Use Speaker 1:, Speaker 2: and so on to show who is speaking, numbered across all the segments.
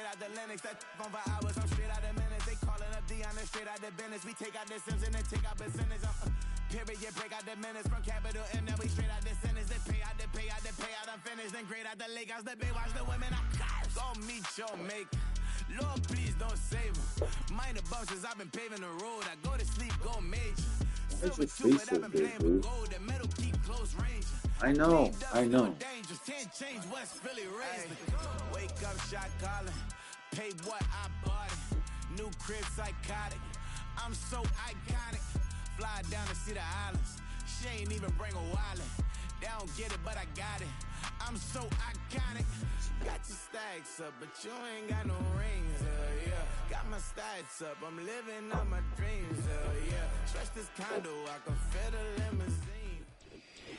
Speaker 1: out the Linux. That phone for hours, I'm straight out the minutes. They calling up Dion, straight out the business. We take out the Sims and then take out percentage. Period, break out the minutes from capital M. Now we straight out the sentence. They pay out, I'm finished. Then grade out the Lakers, the Bay, watch the women. I go meet your mate. Lord, please don't save them. Minor bumps as I've been paving the road. I go to sleep, go major. Silver too, but I've been playing for gold. The metal keep close range.
Speaker 2: I know.
Speaker 1: Dangerous, can't change West Philly raised. Wake up, shot calling. Pay what I bought it. New crib, psychotic. I'm so iconic. Fly down to see the islands. She ain't even bring a wallet. They don't get it, but I got it. I'm so iconic. Got your stacks up, but you ain't got no rings, yeah. Got my stats up, I'm living out my dreams, yeah. Stretch this condo, I can fit a limousine.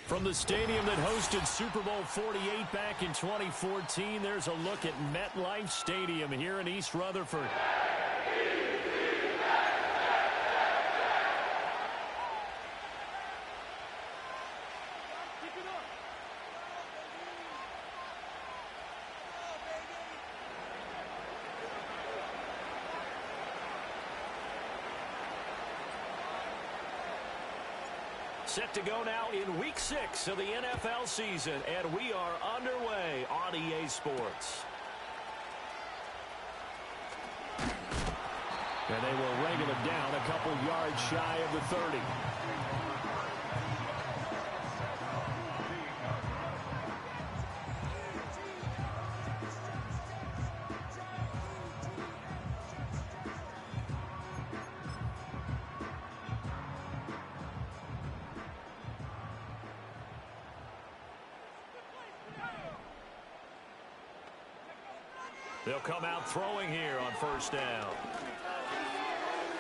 Speaker 3: From the stadium that hosted Super Bowl 48 back in 2014, there's a look at MetLife Stadium here in East Rutherford. Set to go now in Week 6 of the NFL season, and we are underway on EA Sports. And they will wrangle it down a couple yards shy of the 30. They'll come out throwing here on first down.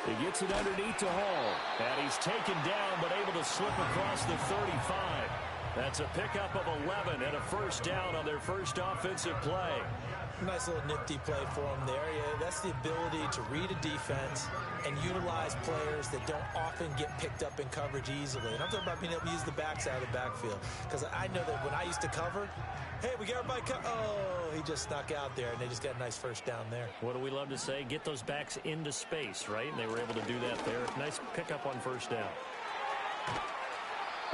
Speaker 3: He gets it underneath to Hall. And he's taken down, but able to slip across the 35. That's a pickup of 11 and a first down on their first offensive play.
Speaker 4: Nice little nifty play for him there. Yeah, that's the ability to read a defense and utilize players that don't often get picked up in coverage easily. And I'm talking about being able to use the backside of the backfield. Because I know that when I used to cover, hey, we got everybody oh, he just snuck out there, and they just got a nice first down there.
Speaker 3: What do we love to say? Get those backs into space, right? And they were able to do that there. Nice pickup on first down.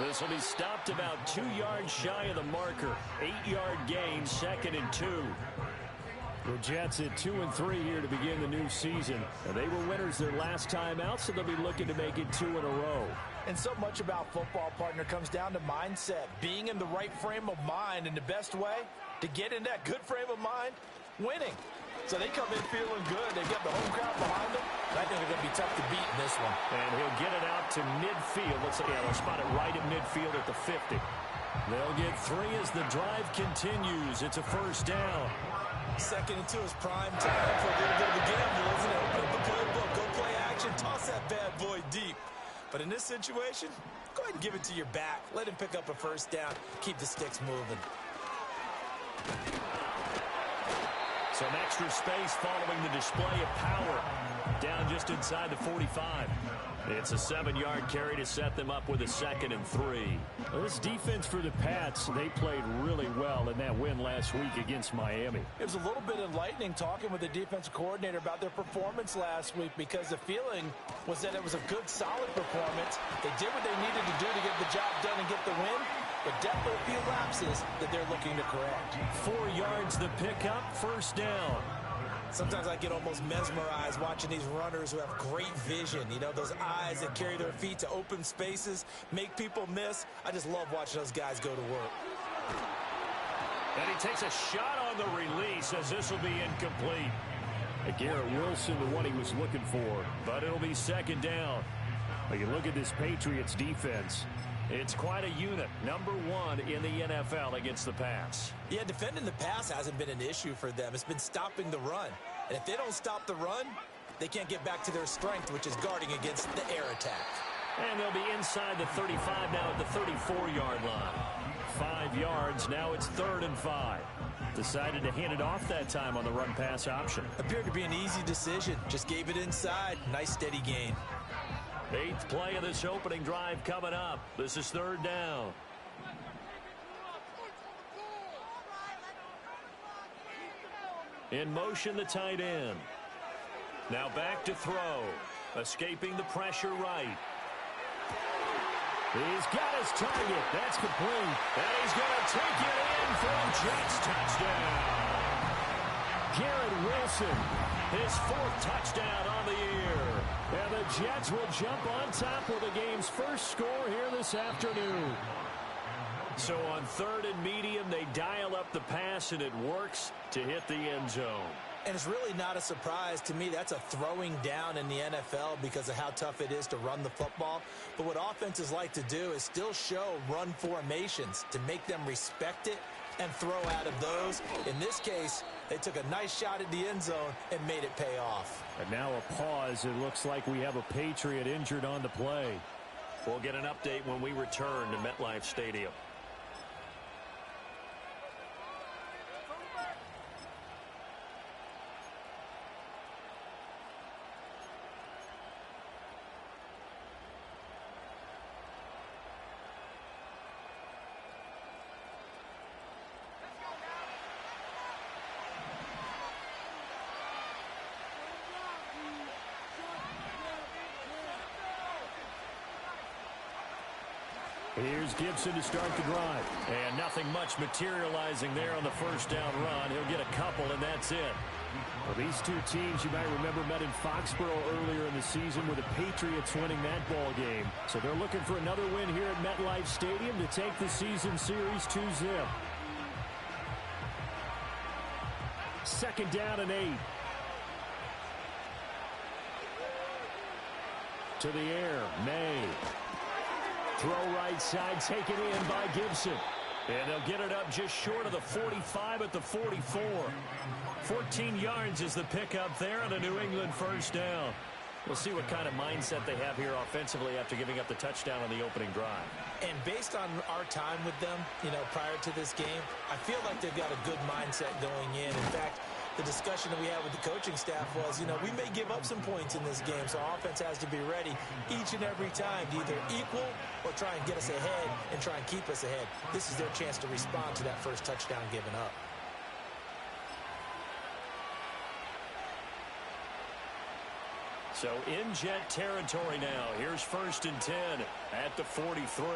Speaker 3: This will be stopped about 2 yards shy of the marker. 8-yard gain, 2nd and 2. The Jets at 2-3 here to begin the new season. And they were winners their last time out, so they'll be looking to make it 2 in a row.
Speaker 4: And so much about football, partner, comes down to mindset. Being in the right frame of mind, and the best way to get in that good frame of mind, winning. So they come in feeling good. They've got the home crowd behind them. And I think they're going to be tough to beat in this one.
Speaker 3: And he'll get it out to midfield. Let's say, they'll spot it right at midfield at the 50. They'll get 3 as the drive continues. It's a first down.
Speaker 4: 2nd and 2 is prime time for a little bit of a gamble, isn't it? Open up the playbook, go play action, toss that bad boy deep. But in this situation, go ahead and give it to your back. Let him pick up a first down. Keep the sticks moving.
Speaker 3: Some extra space following the display of power. Down just inside the 45. It's a 7-yard carry to set them up with a 2nd and 3. Well, this defense for the Pats, they played really well in that win last week against Miami.
Speaker 4: It was a little bit enlightening talking with the defensive coordinator about their performance last week, because the feeling was that it was a good, solid performance. They did what they needed to do to get the job done and get the win, but definitely a few lapses that they're looking to correct.
Speaker 3: 4 yards the pickup, first down.
Speaker 4: Sometimes I get almost mesmerized watching these runners who have great vision. You know, those eyes that carry their feet to open spaces, make people miss. I just love watching those guys go to work.
Speaker 3: And he takes a shot on the release as this will be incomplete. Garrett Wilson, the one he was looking for, but it'll be 2nd down. You look at this Patriots defense. It's quite a unit, number 1 in the NFL against the pass.
Speaker 4: Yeah, defending the pass hasn't been an issue for them. It's been stopping the run. And if they don't stop the run, they can't get back to their strength, which is guarding against the air attack.
Speaker 3: And they'll be inside the 35 now at the 34-yard line. 5 yards, now it's 3rd and 5. Decided to hand it off that time on the run-pass option.
Speaker 4: Appeared to be an easy decision. Just gave it inside. Nice steady gain.
Speaker 3: 8th play of this opening drive coming up. This is 3rd down. In motion, the tight end. Now back to throw. Escaping the pressure right. He's got his target. That's complete. And he's going to take it in for a Jets touchdown. Garrett Wilson, his 4th touchdown on the year. And the Jets will jump on top with the game's first score here this afternoon. So on 3rd and medium, they dial up the pass, and it works to hit the end zone.
Speaker 4: And it's really not a surprise to me. That's a throwing down in the NFL because of how tough it is to run the football. But what offenses like to do is still show run formations to make them respect it and throw out of those. In this case, they took a nice shot at the end zone and made it pay off.
Speaker 3: And now a pause. It looks like we have a Patriot injured on the play. We'll get an update when we return to MetLife Stadium. Here's Gibson to start the drive. And nothing much materializing there on the first down run. He'll get a couple, and that's it. Well, these two teams, you might remember, met in Foxborough earlier in the season with the Patriots winning that ball game. So they're looking for another win here at MetLife Stadium to take the season series 2-0. 2nd down and 8. To the air, May. Throw right side, taken in by Gibson. And they'll get it up just short of the 45 at the 44. 14 yards is the pickup there on a New England first down. We'll see what kind of mindset they have here offensively after giving up the touchdown on the opening drive.
Speaker 4: And based on our time with them, prior to this game, I feel like they've got a good mindset going in. In fact, the discussion that we had with the coaching staff was, we may give up some points in this game, so our offense has to be ready each and every time to either equal or try and get us ahead and try and keep us ahead. This is their chance to respond to that first touchdown given up.
Speaker 3: So in Jet territory now. Here's 1st and 10 at the 43.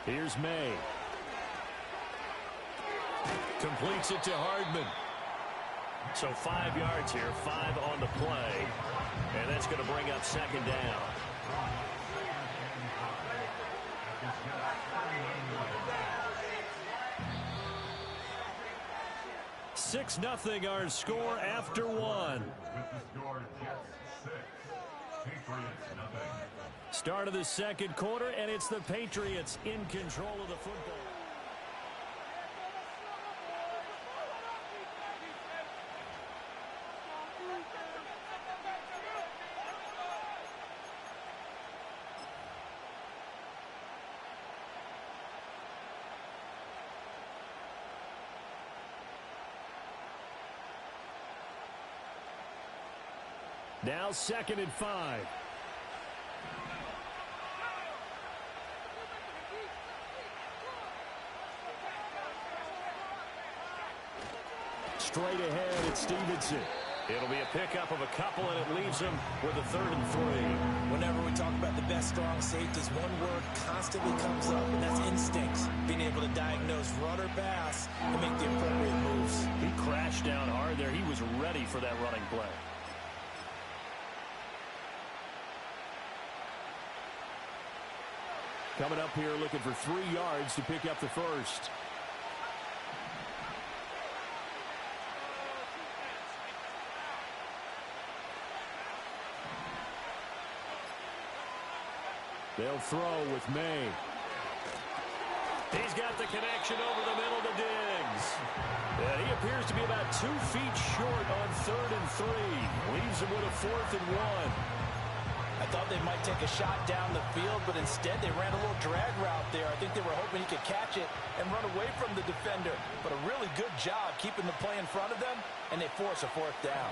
Speaker 3: Here's May. Completes it to Hardman. So 5 yards here, 5 on the play. And that's going to bring up 2nd down. Six nothing our score after 1. Start of the 2nd quarter, and it's the Patriots in control of the football. Now 2nd and 5. Straight ahead, it's Stevenson. It'll be a pickup of a couple, and it leaves him with a 3rd and 3.
Speaker 4: Whenever we talk about the best strong safeties, one word constantly comes up, and that's instincts. Being able to diagnose run or pass and make the appropriate moves.
Speaker 3: He crashed down hard there. He was ready for that running play. Coming up here looking for 3 yards to pick up the first. They'll throw with May. He's got the connection over the middle to Diggs. And he appears to be about 2 feet short on 3rd and 3. Leaves him with a 4th and 1.
Speaker 4: I thought they might take a shot down the field, but instead they ran a little drag route there. I think they were hoping he could catch it and run away from the defender. But a really good job keeping the play in front of them, and they force a 4th down.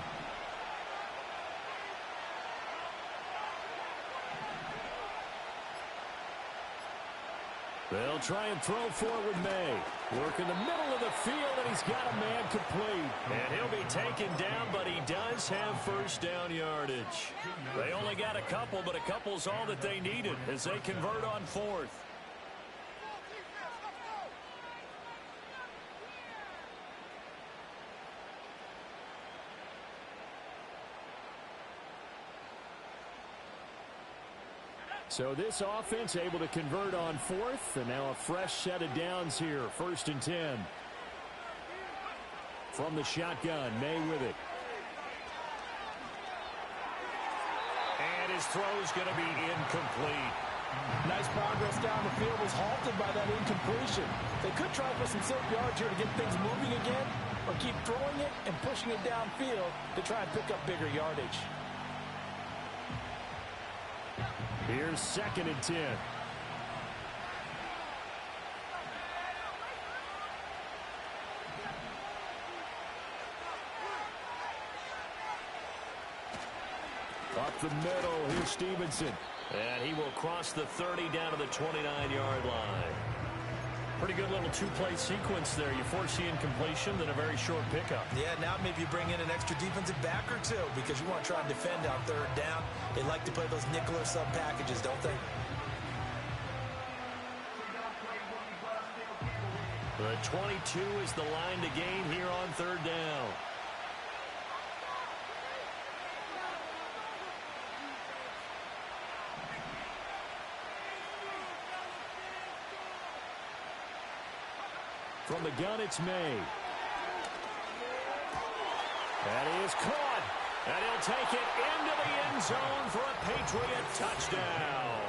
Speaker 3: They'll try and throw for it with May. Work in the middle of the field, and he's got a man complete. And he'll be taken down, but he does have first down yardage. They only got a couple, but a couple's all that they needed as they convert on fourth. So this offense able to convert on fourth, and now a fresh set of downs here, 1st and 10. From the shotgun, May with it. And his throw's going to be incomplete.
Speaker 4: Nice progress down the field, was halted by that incompletion. They could try for some safe yards here to get things moving again, or keep throwing it and pushing it downfield to try and pick up bigger yardage.
Speaker 3: Here's 2nd and 10. Up the middle, here's Stevenson. And he will cross the 30 down to the 29-yard line. Pretty good little two-play sequence there. You force the incompletion, then a very short pickup.
Speaker 4: Yeah, now maybe you bring in an extra defensive back or two because you want to try and defend on 3rd down. They like to play those nickel or sub packages, don't they?
Speaker 3: The 22 is the line to gain here on 3rd down. From the gun, it's May. That is caught. And he'll take it into the end zone for a Patriot touchdown.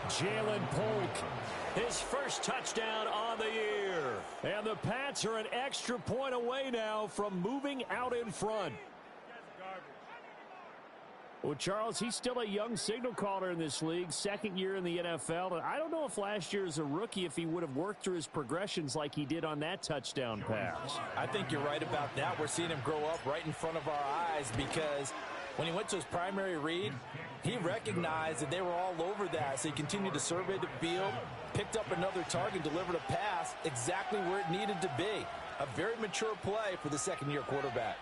Speaker 3: Jalen Polk, his first touchdown on the year. And the Pats are an extra point away now from moving out in front. Well, Charles, he's still a young signal caller in this league, 2nd year in the NFL. And I don't know if last year as a rookie, if he would have worked through his progressions like he did on that touchdown pass.
Speaker 4: I think you're right about that. We're seeing him grow up right in front of our eyes because when he went to his primary read, he recognized that they were all over that. So he continued to survey the field, picked up another target, delivered a pass exactly where it needed to be. A very mature play for the 2nd-year quarterback.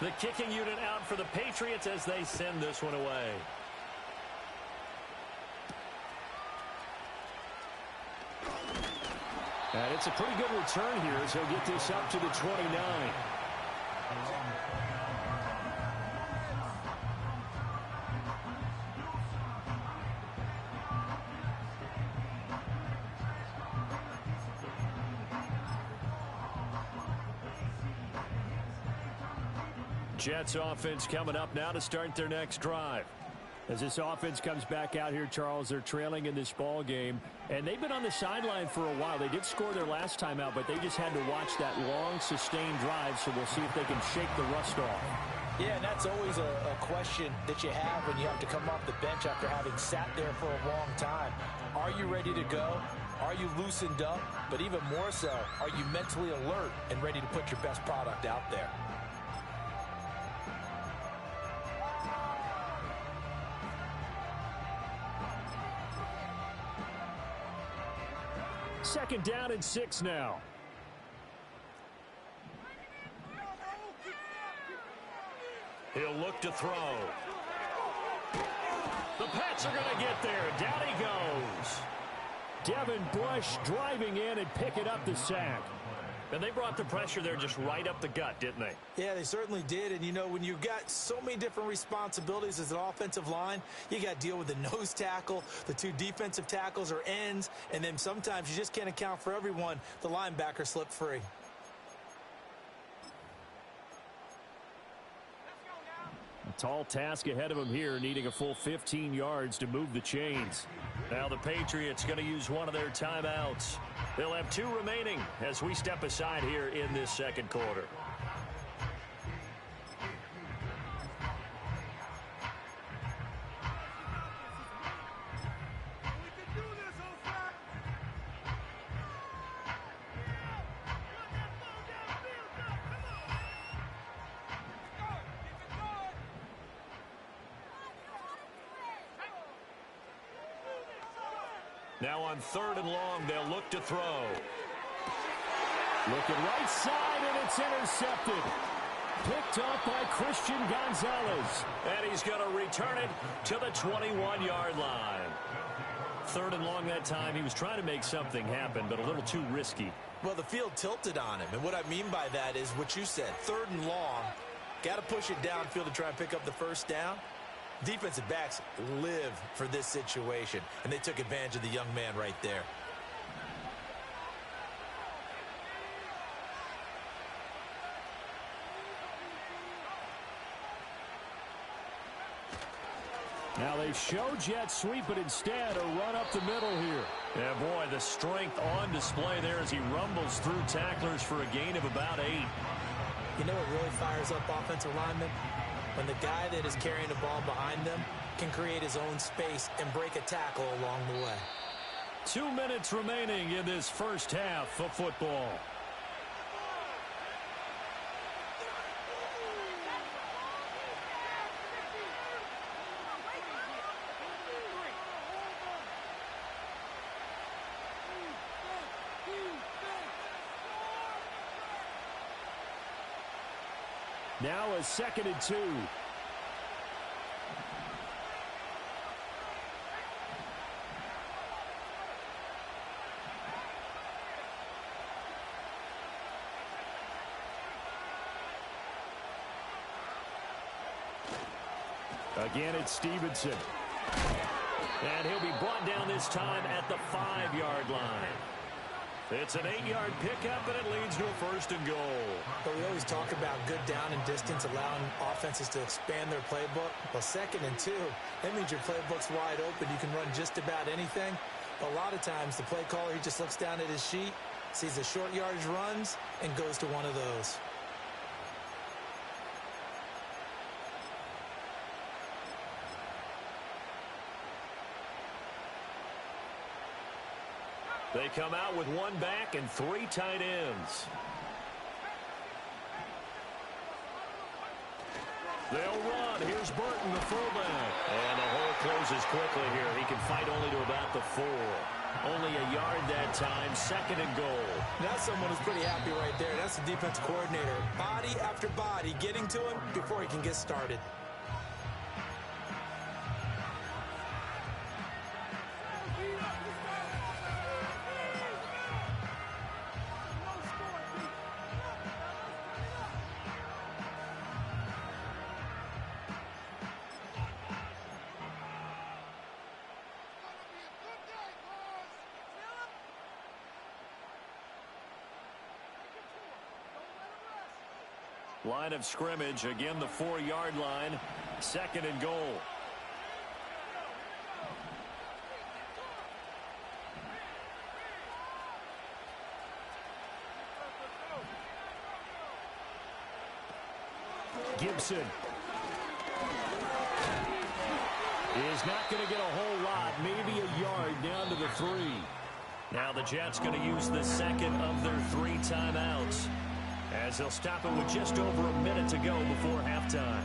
Speaker 3: The kicking unit out for the Patriots as they send this one away. And it's a pretty good return here as he'll get this up to the 29. Jets offense coming up now to start their next drive. As this offense comes back out here, Charles, they're trailing in this ball game, and they've been on the sideline for a while. They did score their last time out, but they just had to watch that long, sustained drive, so we'll see if they can shake the rust off.
Speaker 4: Yeah, and that's always a question that you have when you have to come off the bench after having sat there for a long time. Are you ready to go? Are you loosened up? But even more so, are you mentally alert and ready to put your best product out there?
Speaker 3: Second down and 6 now. He'll look to throw. The Pats are going to get there. Down he goes. Devin Bush driving in and picking up the sack. And they brought the pressure there just right up the gut, didn't they?
Speaker 4: Yeah, they certainly did. And, you know, when you've got so many different responsibilities as an offensive line, you got to deal with the nose tackle, the 2 defensive tackles or ends, and then sometimes you just can't account for everyone. The linebacker slipped free.
Speaker 3: A tall task ahead of him here, needing a full 15 yards to move the chains. Now the Patriots going to use one of their timeouts. They'll have 2 remaining as we step aside here in this second quarter. Now on 3rd and long, they'll look to throw. Looking right side, and it's intercepted. Picked up by Christian Gonzalez. And he's going to return it to the 21-yard line. 3rd and long that time. He was trying to make something happen, but a little too risky.
Speaker 4: Well, the field tilted on him. And what I mean by that is what you said. 3rd and long. Got to push it downfield to try and pick up the first down. Defensive backs live for this situation, and they took advantage of the young man right there.
Speaker 3: Now they show jet sweep, but instead a run up the middle here. Yeah, boy, the strength on display there as he rumbles through tacklers for a gain of about 8.
Speaker 4: You know what really fires up offensive linemen? When the guy that is carrying the ball behind them can create his own space and break a tackle along the way.
Speaker 3: 2 minutes remaining in this first half of football. Now a 2nd and 2. Again, it's Stevenson. And he'll be brought down this time at the 5-yard line. It's an 8-yard pickup, and it leads to a 1st and goal.
Speaker 4: But we always talk about good down and distance, allowing offenses to expand their playbook. Well, 2nd and 2, that means your playbook's wide open. You can run just about anything. A lot of times, the play caller, he just looks down at his sheet, sees the short yardage runs, and goes to one of those.
Speaker 3: They come out with 1 back and 3 tight ends. They'll run. Here's Burton, the fullback. And the hole closes quickly here. He can fight only to about the 4. Only a yard that time. 2nd and goal.
Speaker 4: That's someone who's pretty happy right there. That's the defense coordinator. Body after body getting to him before he can get started.
Speaker 3: Line of scrimmage, again the 4-yard line, 2nd and goal. Gibson is not going to get a whole lot, maybe a yard down to the 3. Now the Jets going to use the 2nd of their 3 timeouts, as they'll stop it with just over a minute to go before halftime.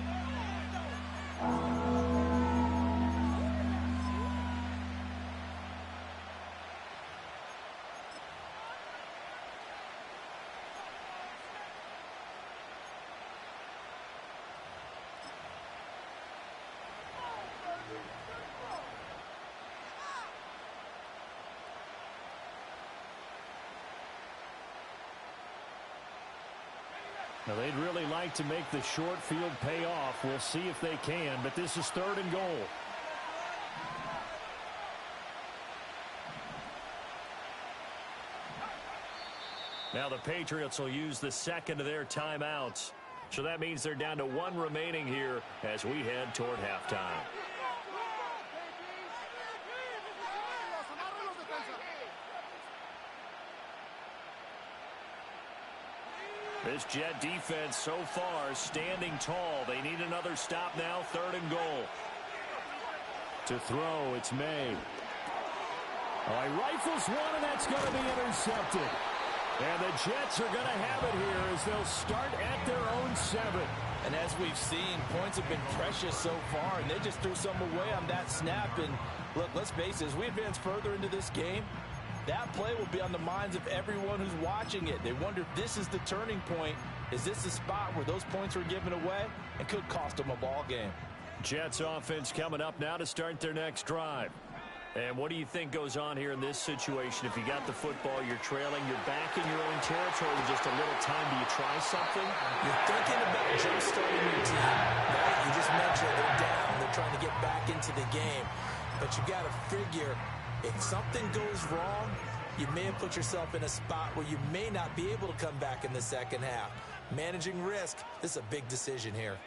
Speaker 3: Now, they'd really like to make the short field pay off. We'll see if they can, but this is 3rd and goal. Now the Patriots will use the 2nd of their timeouts. So that means they're down to 1 remaining here as we head toward halftime. This Jet defense so far standing tall. They need another stop now. 3rd and goal. To throw, it's May. All right, rifles one, and that's going to be intercepted. And the Jets are going to have it here as they'll start at their own 7.
Speaker 4: And as we've seen, points have been precious so far, and they just threw some away on that snap. And look, let's face it, as we advance further into this game, that play will be on the minds of everyone who's watching it. They wonder if this is the turning point. Is this the spot where those points were given away and could cost them a ball game?
Speaker 3: Jets offense coming up now to start their next drive. And what do you think goes on here in this situation? If you got the football, you're trailing, you're back in your own territory with just a little time. Do you try something?
Speaker 4: You're thinking about jump-starting your team, right? You just mentioned they're down. They're trying to get back into the game. But you got to figure, if something goes wrong, you may have put yourself in a spot where you may not be able to come back in the second half. Managing risk, this is a big decision here.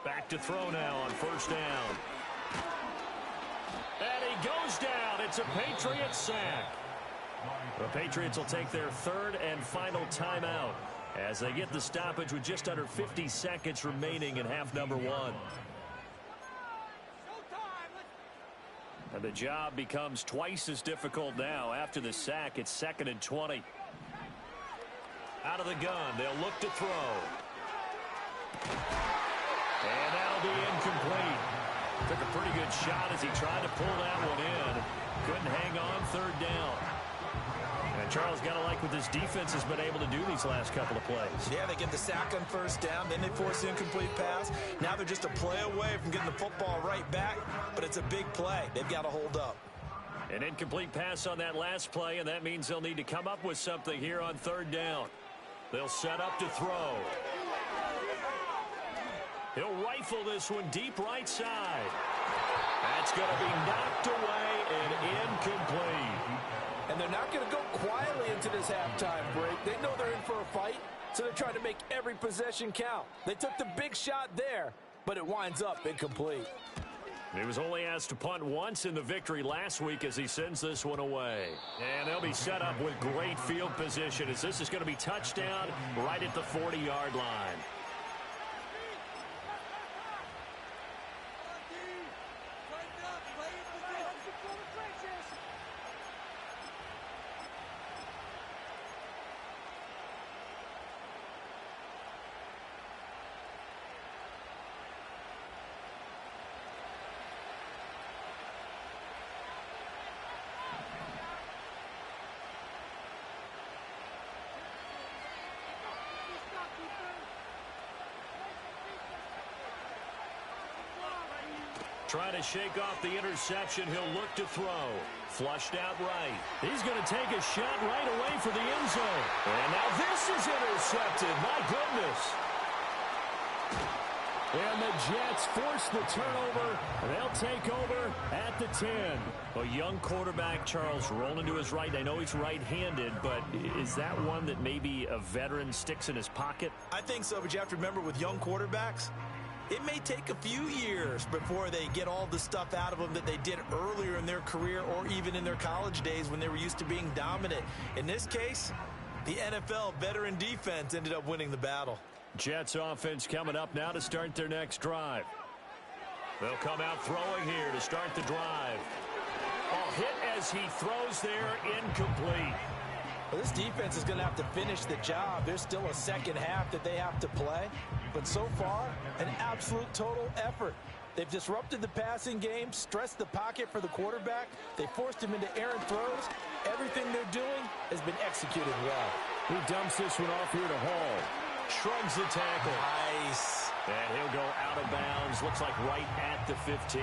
Speaker 3: Back to throw now on first down. And he goes down. It's a Patriots sack. The Patriots will take their third and final timeout as they get the stoppage with just under 50 seconds remaining in half number one. And the job becomes twice as difficult now. After the sack, it's 2nd and 20. Out of the gun, they'll look to throw. And that'll be incomplete. Took a pretty good shot as he tried to pull that one in. Couldn't hang on third down. And Charles, got to like what this defense has been able to do these last couple of plays.
Speaker 4: Yeah, they get the sack on first down, then they force the incomplete pass. Now they're just a play away from getting the football right back, but it's a big play. They've got to hold up.
Speaker 3: An incomplete pass on that last play, and that means they'll need to come up with something here on third down. They'll set up to throw. He'll rifle this one deep right side. That's going to be knocked away and incomplete.
Speaker 4: And they're not going to go quietly into this halftime break. They know they're in for a fight, so they're trying to make every possession count. They took the big shot there, but it winds up incomplete.
Speaker 3: He was only asked to punt once in the victory last week as he sends this one away. And they'll be set up with great field position as this is going to be touchdown right at the 40-yard line. Trying to shake off the interception. He'll look to throw. Flushed out right. He's going to take a shot right away for the end zone. And now this is intercepted. My goodness. And the Jets force the turnover. They'll take over at the 10. A young quarterback, Charles, rolling to his right. I know he's right-handed, but is that one that maybe a veteran sticks in his pocket?
Speaker 4: I think so, but you have to remember with young quarterbacks, it may take a few years before they get all the stuff out of them that they did earlier in their career or even in their college days when they were used to being dominant. In this case, the NFL veteran defense ended up winning the battle.
Speaker 3: Jets offense coming up now to start their next drive. They'll come out throwing here to start the drive. Oh, hit as he throws there, incomplete.
Speaker 4: Well, this defense is going to have to finish the job. There's still a second half that they have to play. But so far, an absolute total effort. They've disrupted the passing game, stressed the pocket for the quarterback. They forced him into errant throws. Everything they're doing has been executed well.
Speaker 3: He dumps this one off here to Hall. Shrugs the tackle.
Speaker 4: Nice.
Speaker 3: And he'll go out of bounds. Looks like right at the 15.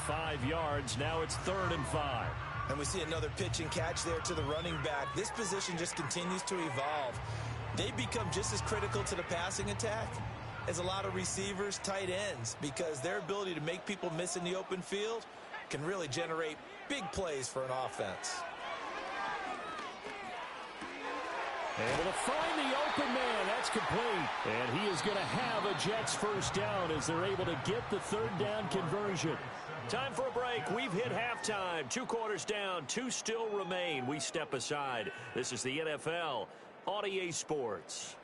Speaker 3: 5 yards. Now it's 3rd and 5.
Speaker 4: And we see another pitch and catch there to the running back. This position just continues to evolve. They become just as critical to the passing attack as a lot of receivers, tight ends, because their ability to make people miss in the open field can really generate big plays for an offense.
Speaker 3: Able to find the open man. That's complete. And he is going to have a Jets first down as they're able to get the 3rd down conversion. Time for a break. We've hit halftime. 2 quarters down. 2 still remain. We step aside. This is the NFL on EA Sports.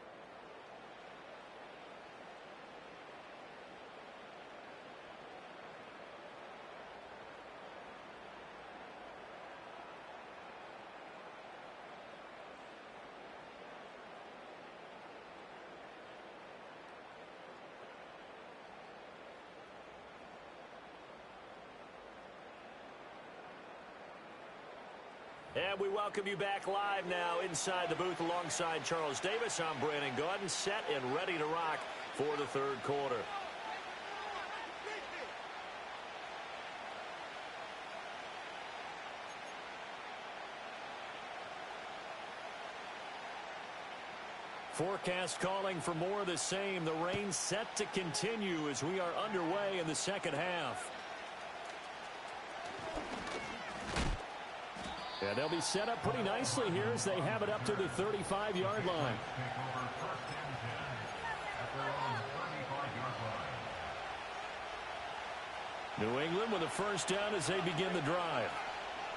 Speaker 3: And we welcome you back live now inside the booth alongside Charles Davis. I'm Brandon Gaudin, set and ready to rock for the third quarter. Forecast calling for more of the same. The rain set to continue as we are underway in the second half. And they'll be set up pretty nicely here as they have it up to the 35-yard line. New England with a first down as they begin the drive.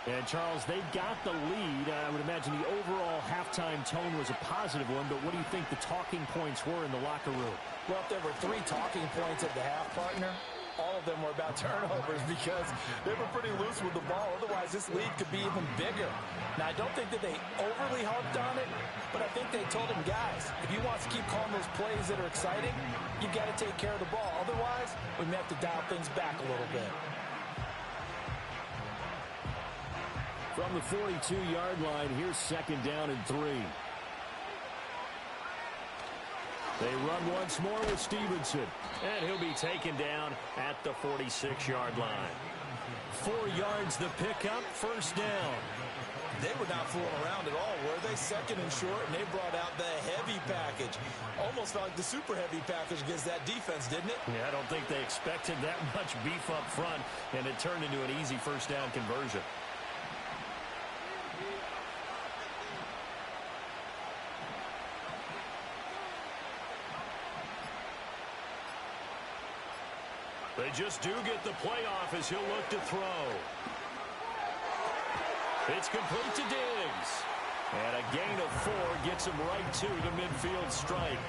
Speaker 3: And, Charles, they've got the lead. I would imagine the overall halftime tone was a positive one, but what do you think the talking points were in the locker room?
Speaker 4: Well, if there were 3 talking points at the half, partner, all of them were about turnovers because they were pretty loose with the ball. Otherwise, this lead could be even bigger. Now, I don't think that they overly harped on it, but I think they told them, guys, if you want to keep calling those plays that are exciting, you've got to take care of the ball. Otherwise, we may have to dial things back a little bit.
Speaker 3: From the 42-yard line, here's second down and 3. They run once more with Stevenson. And he'll be taken down at the 46-yard line. 4 yards the pickup, first down.
Speaker 4: They were not fooling around at all, were they? Second and short, and they brought out the heavy package. Almost felt like the super heavy package against that defense, didn't it?
Speaker 3: Yeah, I don't think they expected that much beef up front, and it turned into an easy first down conversion. They just do get the playoff as he'll look to throw. It's complete to Diggs. And a gain of 4 gets him right to the midfield stripe.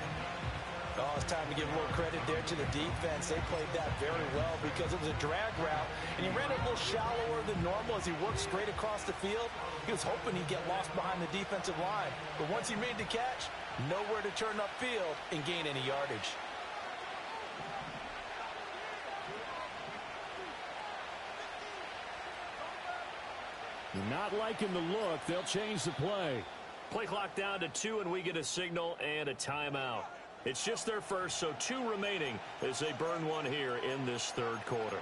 Speaker 4: Oh, it's time to give a little credit there to the defense. They played that very well because it was a drag route, and he ran it a little shallower than normal as he worked straight across the field. He was hoping he'd get lost behind the defensive line. But once he made the catch, nowhere to turn upfield and gain any yardage.
Speaker 3: Not liking the look. They'll change the play. Play clock down to 2, and we get a signal and a timeout. It's just their first, so 2 remaining as they burn one here in this third quarter.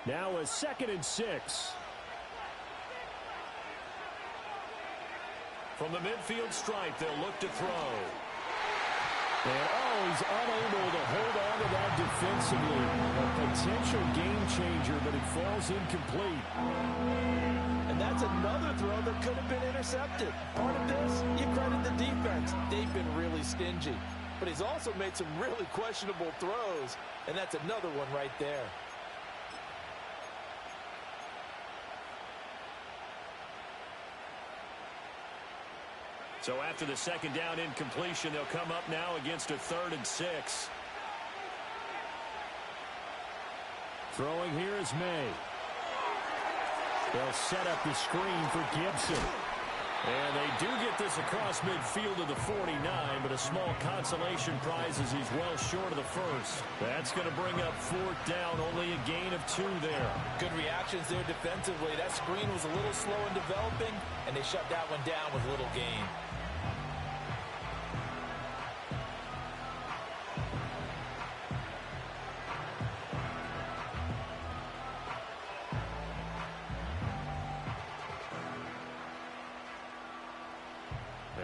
Speaker 3: Now a 2nd and 6. From the midfield stripe, they'll look to throw. And, he's unable to hold on to that defensively. A potential game changer, but it falls incomplete.
Speaker 4: And that's another throw that could have been intercepted. Part of this, you credit the defense. They've been really stingy. But he's also made some really questionable throws, and that's another one right there.
Speaker 3: So after the second down incompletion, they'll come up now against a 3rd and 6. Throwing here is May. They'll set up the screen for Gibson. And they do get this across midfield to the 49, but a small consolation prize as he's well short of the first. That's going to bring up 4th down, only a gain of 2 there.
Speaker 4: Good reactions there defensively. That screen was a little slow in developing, and they shut that one down with little gain.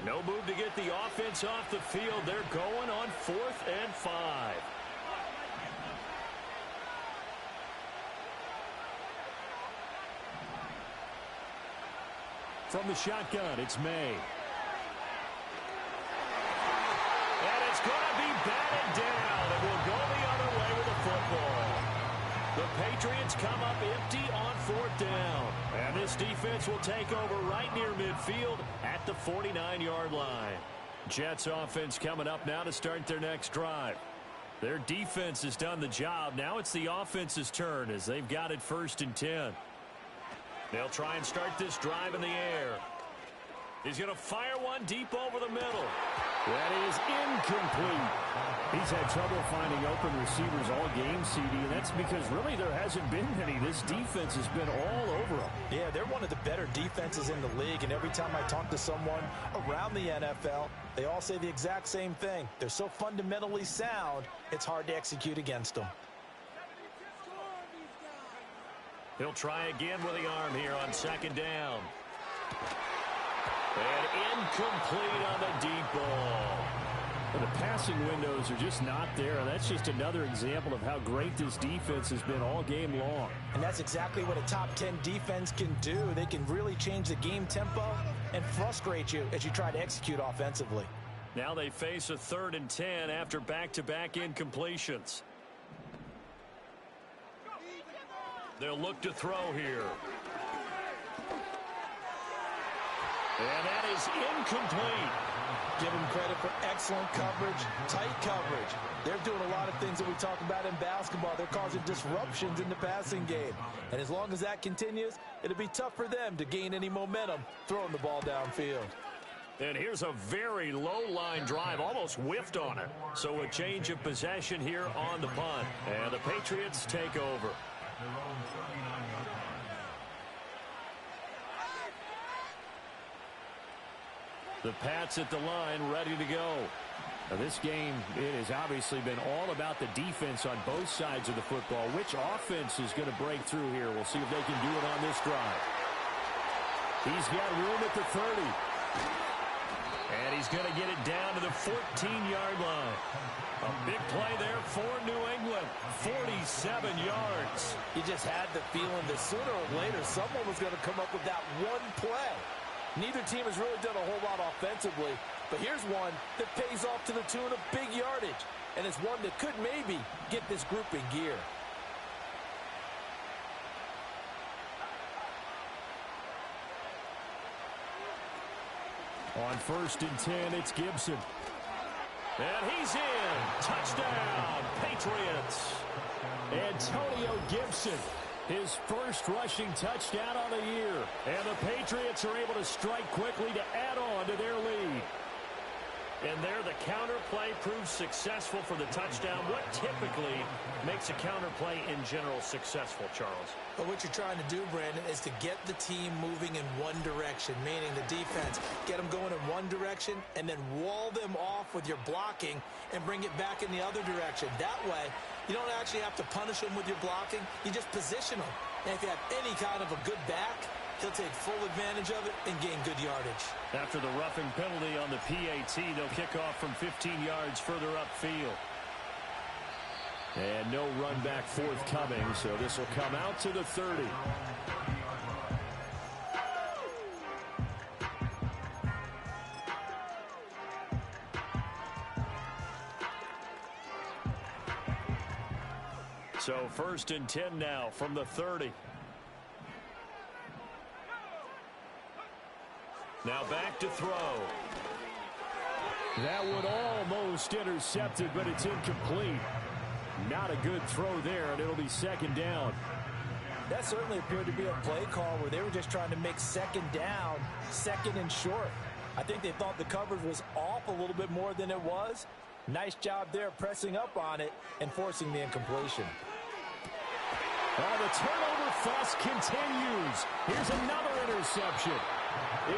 Speaker 3: No move to get the offense off the field. They're going on 4th and 5. From the shotgun, it's May. And it's going to be batted down, and we'll go the other way with the football. The Patriots come up empty on 4th down. And this defense will take over right near midfield at the 49-yard line. Jets offense coming up now to start their next drive. Their defense has done the job. Now it's the offense's turn as they've got it 1st and 10. They'll try and start this drive in the air. He's going to fire one deep over the middle. That is incomplete. He's had trouble finding open receivers all game, CD, and that's because really there hasn't been any. This defense has been all over them.
Speaker 4: Yeah, they're one of the better defenses in the league, and every time I talk to someone around the NFL, they all say the exact same thing. They're so fundamentally sound, it's hard to execute against them.
Speaker 3: He'll try again with the arm here on second down. And incomplete on the deep ball. Well, the passing windows are just not there, and that's just another example of how great this defense has been all game long.
Speaker 4: And that's exactly what a top 10 defense can do. They can really change the game tempo and frustrate you as you try to execute offensively.
Speaker 3: Now they face a 3rd and 10 after back-to-back incompletions. They'll look to throw here. And that is incomplete.
Speaker 4: Give them credit for excellent coverage, tight coverage. They're doing a lot of things that we talk about in basketball. They're causing disruptions in the passing game. And as long as that continues, it'll be tough for them to gain any momentum throwing the ball downfield.
Speaker 3: And here's a very low-line drive, almost whiffed on it. So a change of possession here on the punt. And the Patriots take over. The Pats at the line, ready to go. Now this game, it has obviously been all about the defense on both sides of the football. Which offense is going to break through here? We'll see if they can do it on this drive. He's got room at the 30. And he's going to get it down to the 14-yard line. A big play there for New England. 47 yards.
Speaker 4: You just had the feeling that sooner or later someone was going to come up with that one play. Neither team has really done a whole lot offensively, but here's one that pays off to the tune of big yardage, and it's one that could maybe get this group in gear.
Speaker 3: On 1st and 10, it's Gibson. And he's in. Touchdown, Patriots. Antonio Gibson, his first rushing touchdown on the year. And the Patriots are able to strike quickly to add on to their lead. And there the counter play proves successful for the touchdown. What typically makes a counter play in general successful, Charles?
Speaker 4: But what you're trying to do, Brandon, is to get the team moving in one direction, meaning the defense. Get them going in one direction and then wall them off with your blocking and bring it back in the other direction. That way, you don't actually have to punish them with your blocking. You just position them. And if you have any kind of a good back, he'll take full advantage of it and gain good yardage.
Speaker 3: After the roughing penalty on the PAT, they'll kick off from 15 yards further upfield. And no run back forthcoming, so this will come out to the 30. So 1st and 10 now from the 30. Now back to throw. That one almost intercepted, but it's incomplete. Not a good throw there, and it'll be 2nd down.
Speaker 4: That certainly appeared to be a play call where they were just trying to make 2nd down, 2nd and short. I think they thought the coverage was off a little bit more than it was. Nice job there pressing up on it and forcing the incompletion.
Speaker 3: Oh, the turnover fest continues. Here's another interception.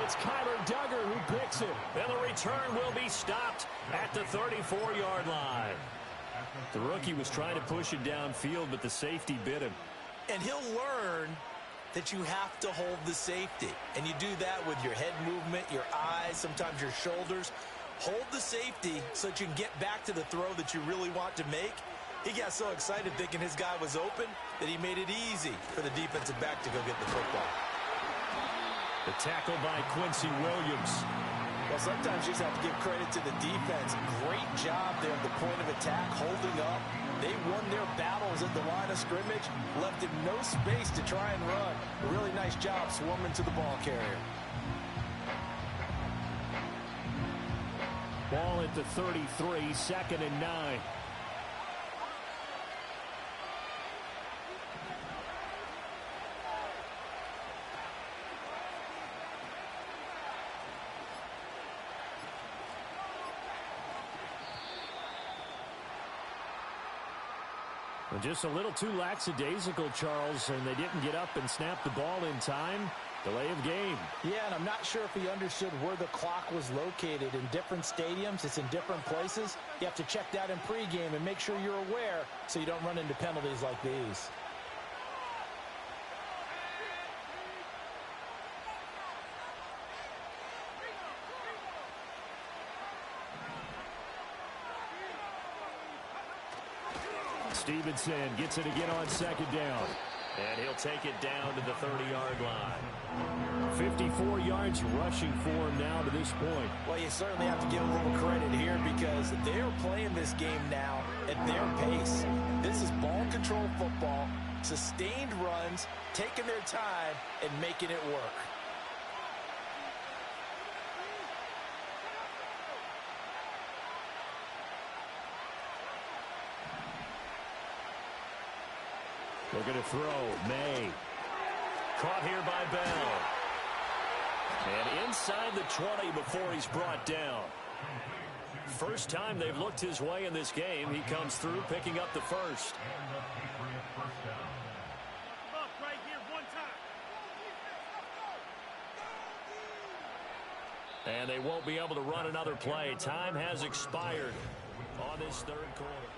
Speaker 3: It's Kyler Duggar who picks it. And the return will be stopped at the 34-yard line. The rookie was trying to push it downfield, but the safety bit him.
Speaker 4: And he'll learn that you have to hold the safety. And you do that with your head movement, your eyes, sometimes your shoulders. Hold the safety so that you can get back to the throw that you really want to make. He got so excited thinking his guy was open that he made it easy for the defensive back to go get the football.
Speaker 3: The tackle by Quincy Williams.
Speaker 4: Well, sometimes you just have to give credit to the defense. Great job there at the point of attack, holding up. They won their battles at the line of scrimmage, left him no space to try and run. A really nice job swarming to the ball carrier.
Speaker 3: Ball at the 33, 2nd and 9. Well, just a little too lackadaisical, Charles, and they didn't get up and snap the ball in time. Delay of game.
Speaker 4: Yeah, and I'm not sure if he understood where the clock was located. In different stadiums, it's in different places. You have to check that in pregame and make sure you're aware so you don't run into penalties like these.
Speaker 3: Stevenson gets it again on second down. And he'll take it down to the 30-yard line. 54 yards rushing for him now to this point.
Speaker 4: Well, you certainly have to give a little credit here because they're playing this game now at their pace. This is ball control football, sustained runs, taking their time, and making it work.
Speaker 3: Looking to throw. May. Caught here by Bell. And inside the 20 before he's brought down. First time they've looked his way in this game. He comes through picking up the first. And they won't be able to run another play. Time has expired on this third quarter.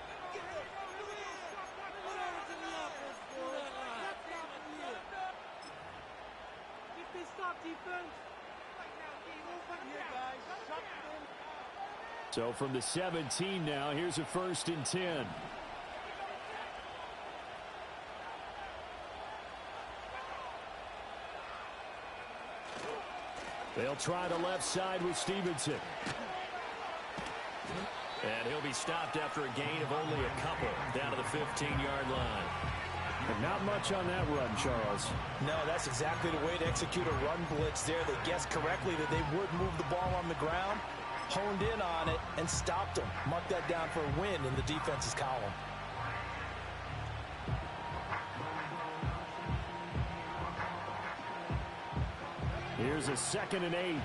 Speaker 3: So from the 17 now, here's a 1st and 10. They'll try the left side with Stevenson. And he'll be stopped after a gain of only a couple down to the 15-yard line. But not much on that run, Charles.
Speaker 4: No, that's exactly the way to execute a run blitz there. They guessed correctly that they would move the ball on the ground, honed in on it, and stopped them. Mark that down for a win in the defense's column.
Speaker 3: Here's a 2nd and 8.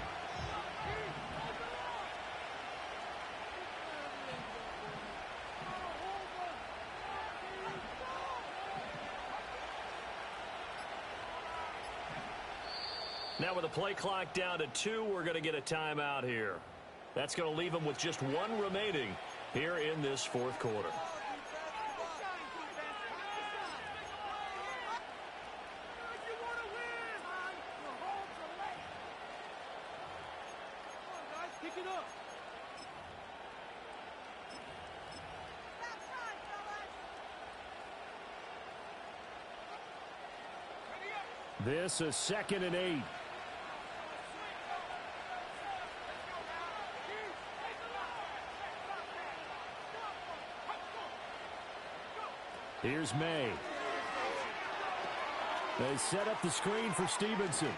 Speaker 3: Now with the play clock down to 2, we're going to get a timeout here. That's going to leave them with just 1 remaining here in this 4th quarter. This is 2nd and 8. Here's May. They set up the screen for Stevenson.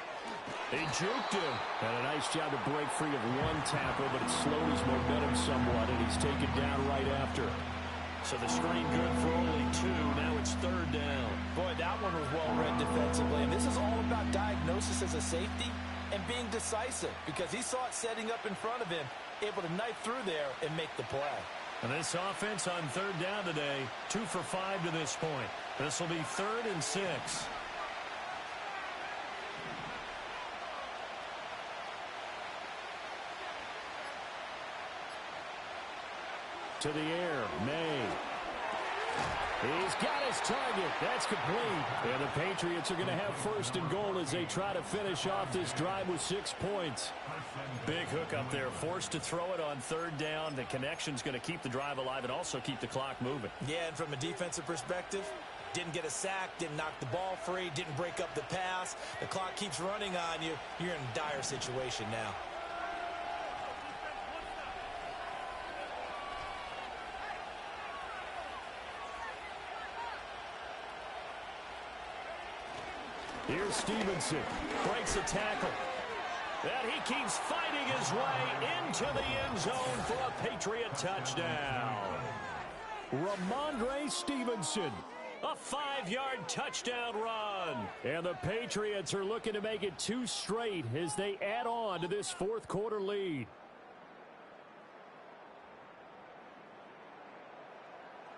Speaker 3: They juked him. And a nice job to break free of 1 tackle, but it slowed his momentum somewhat, and he's taken down right after. So the screen good for only 2. Now it's 3rd down.
Speaker 4: Boy, that one was well read defensively. And this is all about diagnosis as a safety and being decisive because he saw it setting up in front of him, able to knife through there and make the play.
Speaker 3: And this offense on 3rd down today, 2 for 5 to this point. This will be 3rd and 6. To the air, May. He's got his target. That's complete. And the Patriots are going to have 1st and goal as they try to finish off this drive with 6 points. Big hook up there. Forced to throw it on 3rd down. The connection's going to keep the drive alive and also keep the clock moving.
Speaker 4: Yeah, and from a defensive perspective, didn't get a sack, didn't knock the ball free, didn't break up the pass. The clock keeps running on you. You're in a dire situation now.
Speaker 3: Here's Stevenson. Breaks a tackle. And he keeps fighting his way into the end zone for a Patriot touchdown. Ramondre Stevenson. A 5-yard touchdown run. And the Patriots are looking to make it 2 straight as they add on to this 4th quarter lead.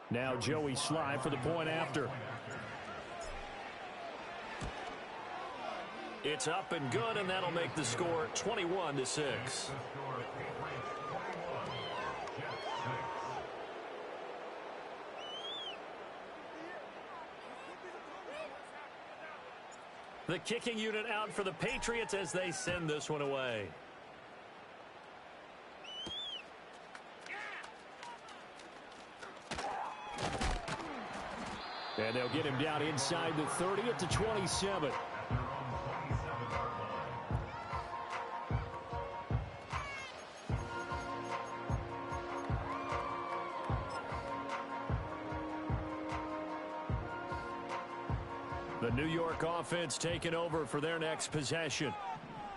Speaker 3: Now Joey Sly for the point after. It's up and good, and that'll make the score 21-6. The kicking unit out for the Patriots as they send this one away. And they'll get him down inside the 30 at the 27. The New York offense taking over for their next possession.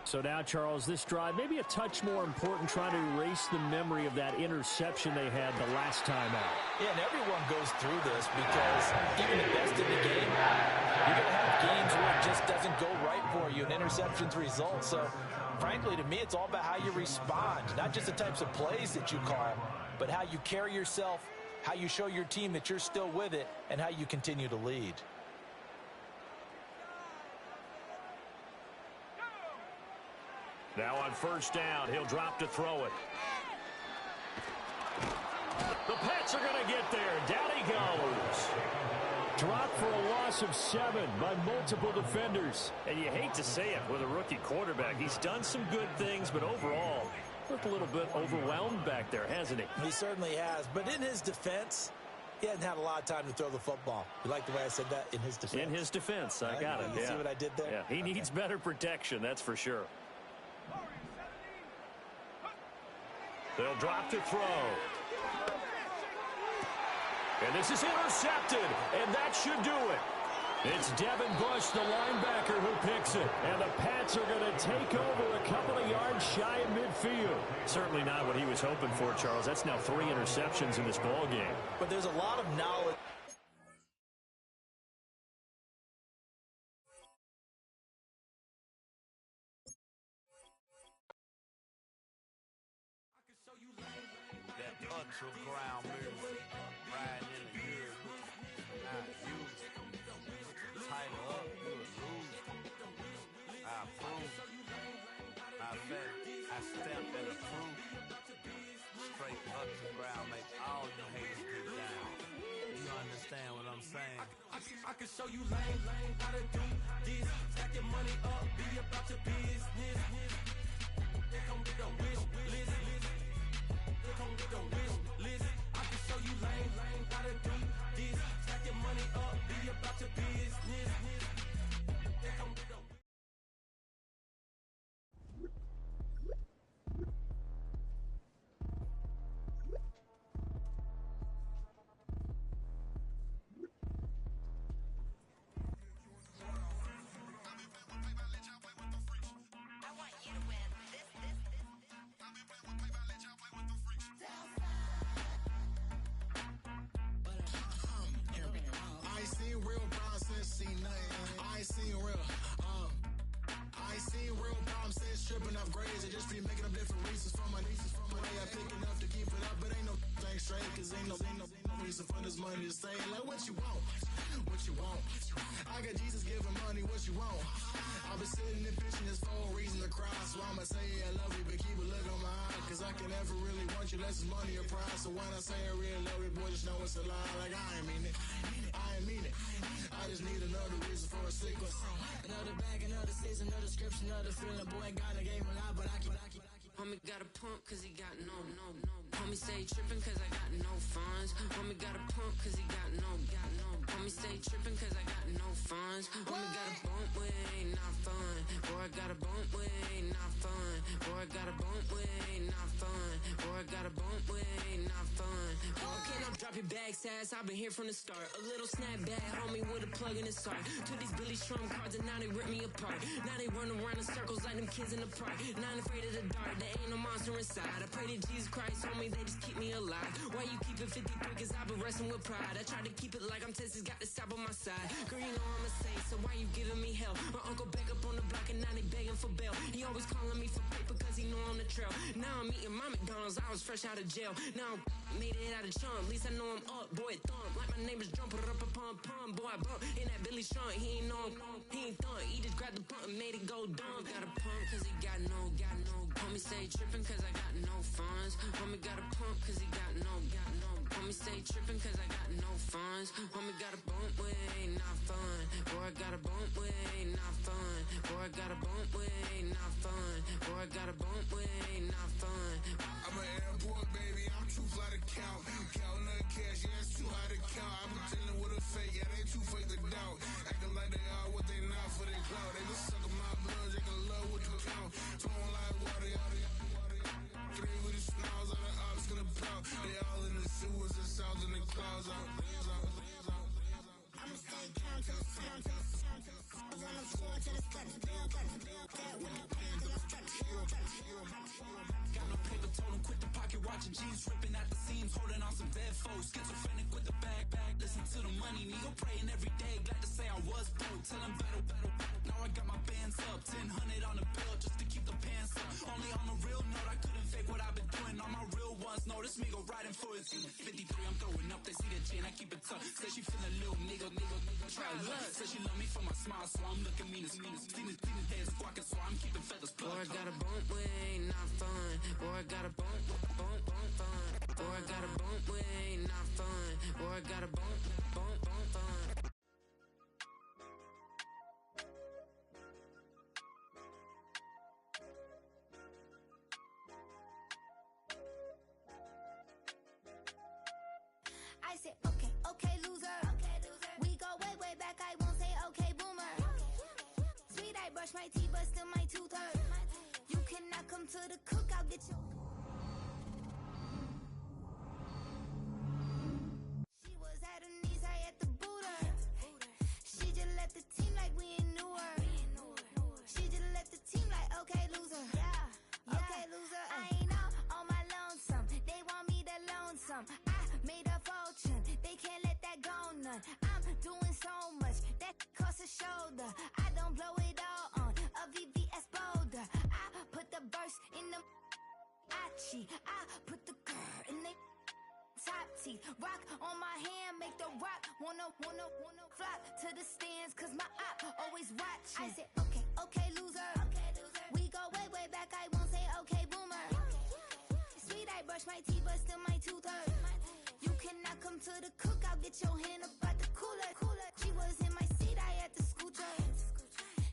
Speaker 3: So now, Charles, this drive maybe a touch more important, trying to erase the memory of that interception they had the last time out.
Speaker 4: Yeah, and everyone goes through this because even the best in the game, you're going to have games where it just doesn't go right for you, and interceptions result. So, frankly, to me, it's all about how you respond, not just the types of plays that you call, but how you carry yourself, how you show your team that you're still with it, and how you continue to lead.
Speaker 3: Now on first down, he'll drop to throw it. The Pats are going to get there. Down he goes. Dropped for a loss of 7 by multiple defenders. And you hate to say it with a rookie quarterback. He's done some good things, but overall, looked a little bit overwhelmed back there, hasn't he?
Speaker 4: He certainly has. But in his defense, he hasn't had a lot of time to throw the football. You like the way I said that? In his defense.
Speaker 3: In his defense. I got it.
Speaker 4: You see what I did there?
Speaker 3: Yeah, he needs better protection, that's for sure. They'll drop to throw. And this is intercepted, and that should do it. It's Devin Bush, the linebacker, who picks it. And the Pats are going to take over a couple of yards shy of midfield. Certainly not what he was hoping for, Charles. That's now 3 interceptions in this ball game.
Speaker 4: But there's a lot of knowledge.
Speaker 1: Ground music, riding in the good, not used. Tighten up, you a lose. I approve. I bet I stamped and approve. Straight up to ground, make all you haters get down. You understand what I'm saying? I can show you lame, how to do this. Stack your money up, be about your business. Come with the wish list. Come with the wish list. I can show you lame, how to do this. Stack your money up, be about your business. Come with the tripping off grades, I just be making up different reasons for my nieces. From my way I pick enough to keep it up, but ain't no thing straight, cause ain't no reason for this money to stay. Like what you want, what you want. I got Jesus giving money, what you want. I've been sitting and pitching this for a reason to cry, so I'ma say I love you, but keep a look on my eye, cause I can never really want you unless it's money or pride. So when I say I really love you, boy, just know it's a lie. Like I ain't mean it, I ain't mean it. I just need another reason for a sequence. Another bag, another season, another description, another feeling. Boy, God, I gave him a lot, but I keep.
Speaker 2: Homie got a pump cause he got no. Homie stay tripping cause I got no funds. Homie got a pump cause he got no. Homie stay tripping cause I got no funds. Homie got a bump with ain't not fun. Boy, I got a bump with ain't not fun. Boy, I got a bump with ain't not fun. Boy, I got a bump with ain't not fun. Boy, can I drop your bag, sass? I've been here from the start. A little snapback, homie, with a plug in his heart. Took these Billy Strum cards and now they rip me apart. Now they run around in circles like them kids in the park. Not afraid of the dark, there ain't no monster inside. I pray to Jesus Christ, homie, they just keep me alive. Why you keep it 53? Cause I've been wrestling with pride. I try to keep it like I'm Texas, got the stop on my side. Girl, you know I'm a saint, so why you giving me hell? My uncle back up on the block and now they begging for bail. He always calling me for paper cause he know I'm the trail. Now I'm eating my McDonald's, I was fresh out of jail. Now I made it got a chump. At least I know I'm up, boy, thump. Like my name is Jumper up a pump pump. Boy, I bump in that Billy Sean. He ain't know, he ain't thump. He just grabbed the pump and made it go dumb. Got a pump cause he got no. Homie say trippin' cause I got no funds. Homie got a pump cause he got no. Homie say trippin' cause I got no funds. Homie got a bump with ain't not fun. Boy, I got a bump with ain't not fun. Boy, I got a bump with ain't not fun. Boy, I got a bump with ain't not fun.
Speaker 5: I'm an airport baby, I'm too fly to count. Counting the cash, yeah, it's too high to count. I'm dealing with a fake, yeah, they too fake to doubt. Acting like they are what they not for their clout. They just suckin' my blood, they can love what you count. Flowing like water, three with the smiles, all the ops gonna plow. They all in the sewers, the south in the clouds.
Speaker 6: I'ma stay count till the sound, till the sound, till the sound. On the floor till the steps, bill, get with the pen till the steps.
Speaker 7: Got no paper, told him quit the pocket, watching jeans ripping at the seams, holding on some dead foes. Schizophrenic with the bag, listen to the money, nigga praying every day. Glad to say I was broke, tell him battle. Now I got my bands up, 1000 on the bill just to keep the pants up. Only on a real note, I couldn't fake what I've been doing. All my real ones know this me go riding for it. 53, I'm throwing up, they see the chain, I keep it tough. Say she feeling little nigga, try look. Say she love me for my smile, so I'm looking mean as Seen his head squawking, so I'm keeping feathers plucked.
Speaker 2: Boy, I got a bump with ain't not fun. Boy, I got a bump fun. Boy, I got a bump with ain't not fun. Boy, I got a bump fun.
Speaker 6: I said, okay, loser. We go way back, I won't say okay, boomer. Sweet, I brush my teeth, but still my tooth hurt. You cannot come to the cookout, get your... She was at her knees, I had to boot her. She just left the team like we ain't knew her. She just left the team like, okay, loser. Yeah, okay, loser. I ain't on my lonesome. They want me to loan some. I made a fortune. They can't let that go none. I'm doing so much that costs a shoulder. I don't blow it all on a VVS boulder. I put the verse in the Achi. I put the girl in the top teeth. Rock on my hand, make the rock wanna flop to the stands, cause my op always watching. I said, okay, loser. We go way back, I won't say okay, boomer. Sweet, I brush my teeth, but still my tooth hurt. You cannot come to the cookout, get your hand up out the cooler. She was in my seat, I had to scoot her.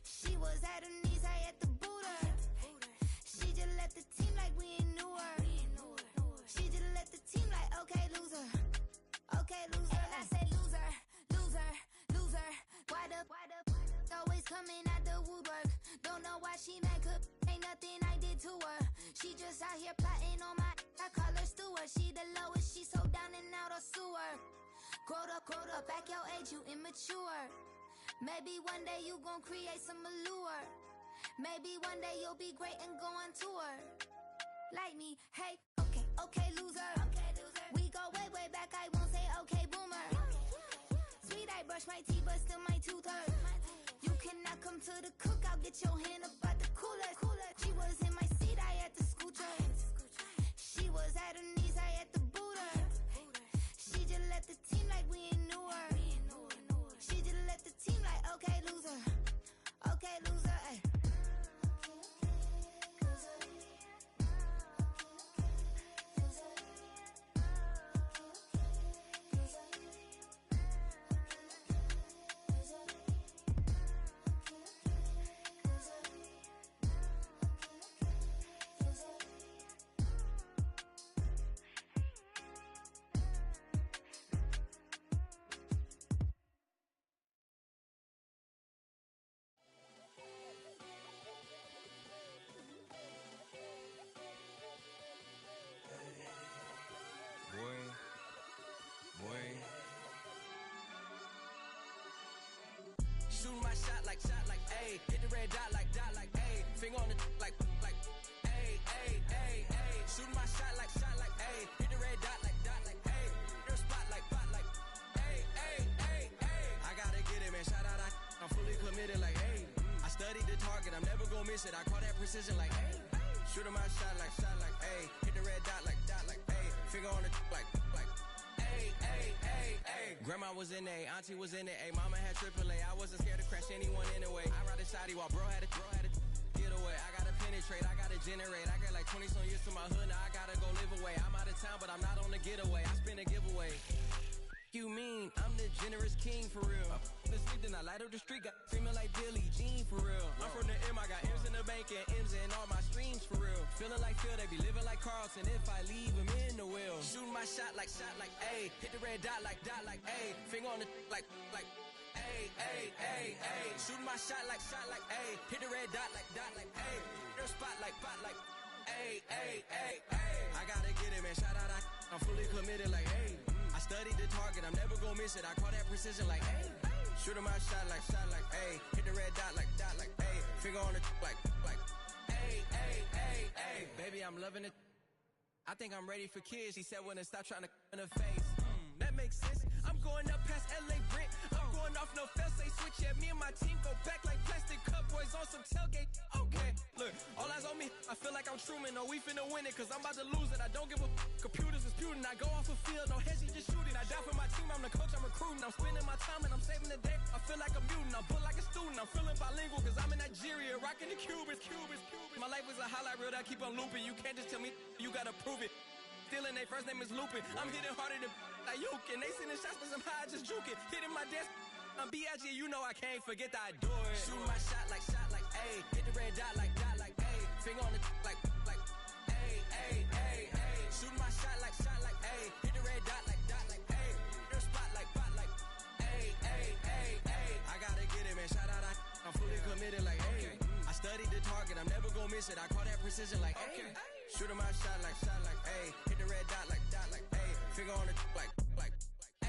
Speaker 6: She was at her knees, I had to boot her. She just left the team like we ain't knew her. She just left the team like, okay, loser. Okay, loser. And I say loser. Why the always coming out the woodwork? Don't know why she mad, cause ain't nothing I did to her. She just out here plotting on my, I call her steward. She the lowest, she so down and out of sewer. Growed up, back your age, you immature. Maybe one day you gon' create some allure. Maybe one day you'll be great and go on tour. Like me, hey, okay, loser. We go way back, I won't say okay, boomer. Sweet, I brush my teeth, but still my tooth hurt. You cannot come to the cookout, get your hand up out the cooler. She was in my seat, I had to scoot her. She was at her knees, I had to boot her. She just left the team like we ain't knew her. She just left the team like, okay, loser. Okay, loser, ay.
Speaker 8: Shooting my shot like, ayy. Hit the red dot like, ayy. Finger on the like, ayy, ayy, ayy, ayy. Shooting my shot like, ayy. Hit the red dot like, ayy. Hit the spot like, ayy, ayy, ayy, ayy. I gotta get it, man. Shout out, I'm fully committed like, ayy. I studied the target, I'm never gonna miss it. I call that precision like, ayy. Shooting my shot like, ayy. Hit the red dot like, ayy. Finger on the like. Grandma was in A, auntie was in A, mama had AAA. I wasn't scared to crash anyone anyway. I ride a shotty while bro had a get away. I gotta penetrate, I gotta generate. I got like 20 some years to my hood, now I gotta go live away. I'm out of town, but I'm not on the getaway. I spin a giveaway. You mean I'm the generous king for real? The sleep, then I light up the street, got screaming like Billie Jean for real. I'm from the M, I got M's in the bank and M's in all my streams for real. Feeling like Phil, they be living like Carlson if I leave him in the wheel. Shooting my shot like A, hit the red dot like A, finger on the like A. Shooting my shot like A, hit the red dot like A, their spot like A. I gotta get it, man, shout out, I'm fully committed like A. I studied the target, I'm never gonna miss it. I call that precision like A. Shooting my shot like A. Hit the red dot like A. Finger on the like A. Baby, I'm loving it. I think I'm ready for kids. She said when to stop trying to in her face. That makes sense. I'm going up past LA Brent. I'm going off no fail, say switch. Yeah, me and my team go back like plastic cup boys on some tailgate. Okay, look, all eyes on me. I feel like I'm Truman. No, we finna win it, cause I'm about to lose it. I don't give a computers disputing. I go off a field, no heads, just shooting. I die for my team, I'm the coach, I'm recruiting. I'm spending my time and I'm saving the day. I feel like a mutant, I'm built like a student. I'm feeling bilingual, cause I'm in Nigeria, rocking the Cubans. My life is a highlight reel that I keep on looping. You can't just tell me, you gotta prove it. Stealing, they first name is Lupin. I'm hitting harder than Ayuk, and they sending shots for some high, just juke it. Hitting my desk, I'm B.I.G., you know I can't forget that I do it. Shooting my shot like A, hit the red dot like A, finger on the like A. Shooting my shot like A, hit the red dot like A, their spot like A. I gotta get it, man, shout out, I'm fully committed like A. I studied the target, I'm never gonna miss it. I call that precision like A. Shooting my shot like A, hit the red dot like A, finger on the like A.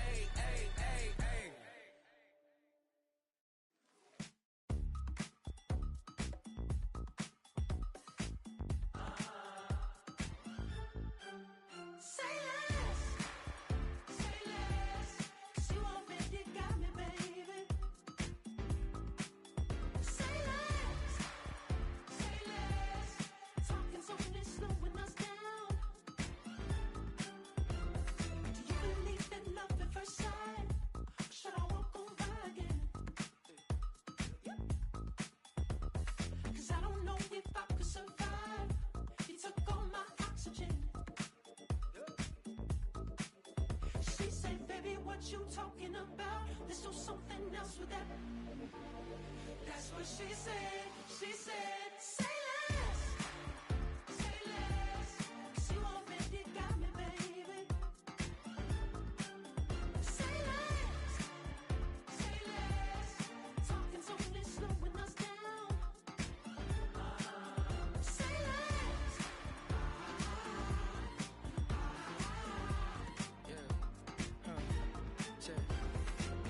Speaker 9: Say less, 'cause you already got me, baby. Say less, talking so fast, slowing us down. Do you believe in love at first sight? Or should I walk over again? 'Cause I don't know if I could survive. You took all my oxygen. She said, baby, what you talking about? Let's do something else with that. That's what she said. She said, say less, 'cause you already got me, baby. Say less, talking so fast, slowing us down. Say less.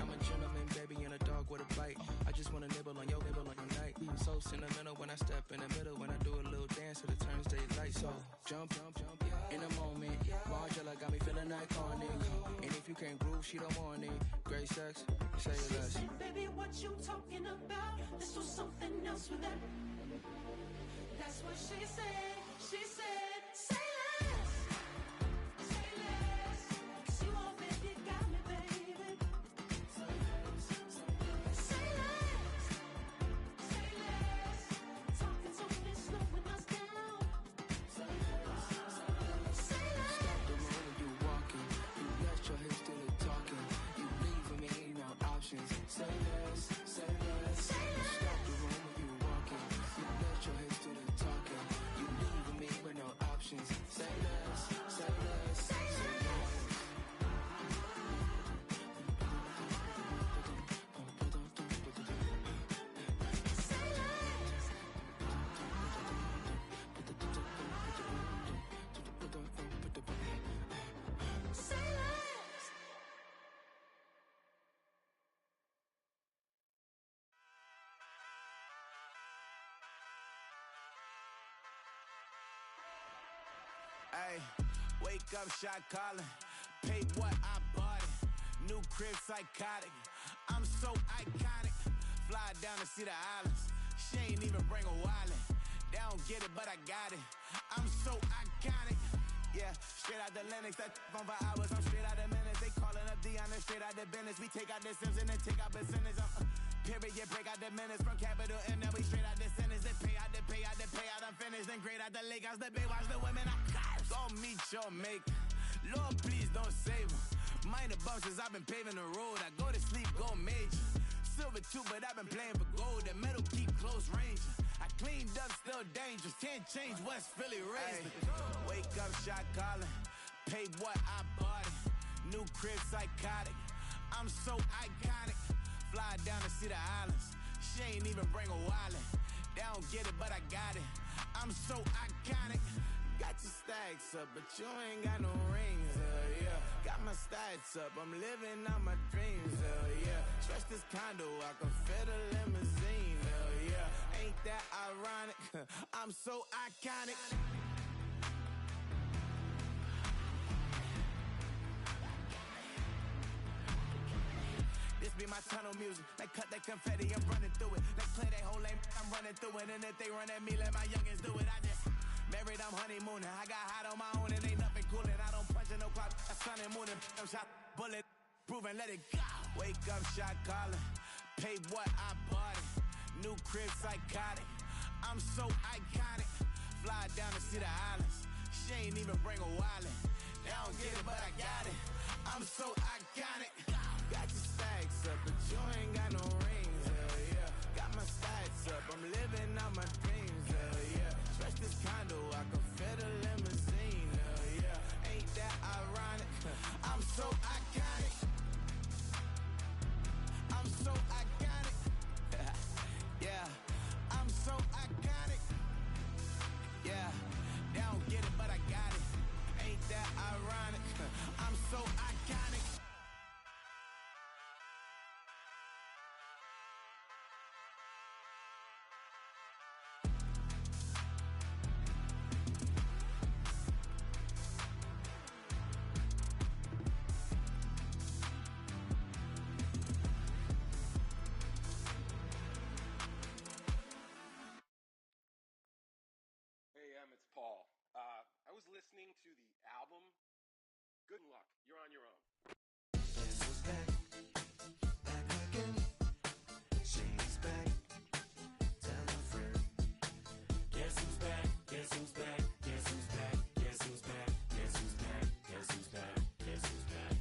Speaker 8: I'm a gentleman, baby, and a dog with a bite. I just wanna nibble on your night. So sentimental when I step in the middle. When I do a little dance, till it turns daylight. So jump, in a moment. Margella got me feeling iconic. And if you can't groove, she don't want it. Great sex, say
Speaker 9: She
Speaker 8: less.
Speaker 9: said, baby, what you talking about? Let's do something else with that. That's what she said. She said, say less, 'cause you already got me, baby. Say less, talking so fast, slowing us down. Say less.
Speaker 8: The road when you walking, you let your hips do the talking. You leaving me no options. Say less.
Speaker 9: Say less.
Speaker 8: Stop the room when you walking, you let your hips do the talking. You leaving me with no options. Say less.
Speaker 9: Say less.
Speaker 1: Hey, wake up, shot calling. Pay what I bought it. New crib, psychotic. I'm so iconic. Fly down to see the islands. She ain't even bring a wallet. They don't get it, but I got it. I'm so iconic. Yeah, straight out the Lennox. That on for hours. I'm straight out the minutes. They calling up Deanna straight out the business. We take out the Sims and then take out percentage. Period, break out the minutes from capital and then we straight out the sentence. They pay out, I'm finished. Then grade out the Lakers, the Bay, watch the women. I don't meet your mate. Lord, please don't save them. Minor bumps as I've been paving the road. I go to sleep, go major. Silver too, but I've been playing for gold. The metal keep close range. I cleaned up, still dangerous. Can't change West Philly raised. Wake up, shot calling. Pay what I bought it. New crib, psychotic. I'm so iconic. Fly down to see the islands. She ain't even bring a wallet. They don't get it, but I got it. I'm so iconic. Got your stacks up, but you ain't got no rings, yeah. Got my stats up, I'm living out my dreams, yeah. Stretch this condo, I can fit a limousine, yeah. Ain't that ironic? I'm so iconic. This be my tunnel music. They cut that confetti, I'm running through it. They clear that whole lane, I'm running through it. And if they run at me, let my youngins do it. I just married, I'm honeymooning. I got hot on my own and ain't nothing coolin'. I don't punch in no clock, I sun and moonin'. I'm shot, bullet, proven, let it go. Wake up, shot calling. Pay what I bought it. New crib, psychotic. I'm so iconic. Fly down to see the islands. She ain't even bring a wallet. They don't get it, but I got it. I'm so iconic. Got your stacks up, but you ain't got no rings, yeah. Got my stats up, I'm living out my dreams, yeah. Stretch this condo, I can fit a limousine, yeah. Ain't that ironic? I'm so iconic. I'm so iconic. Yeah, I'm so iconic. Yeah, they don't get it, but I got it. Ain't that ironic? I'm so iconic.
Speaker 10: Hey, it's Paul. I was listening to the album. Good luck. You're on your own.
Speaker 9: Guess who's back? Back again. She's back. Tell a friend. Guess who's back? Guess who's back? Guess who's back? Guess who's back? Guess who's back? Guess who's back? Guess who's back?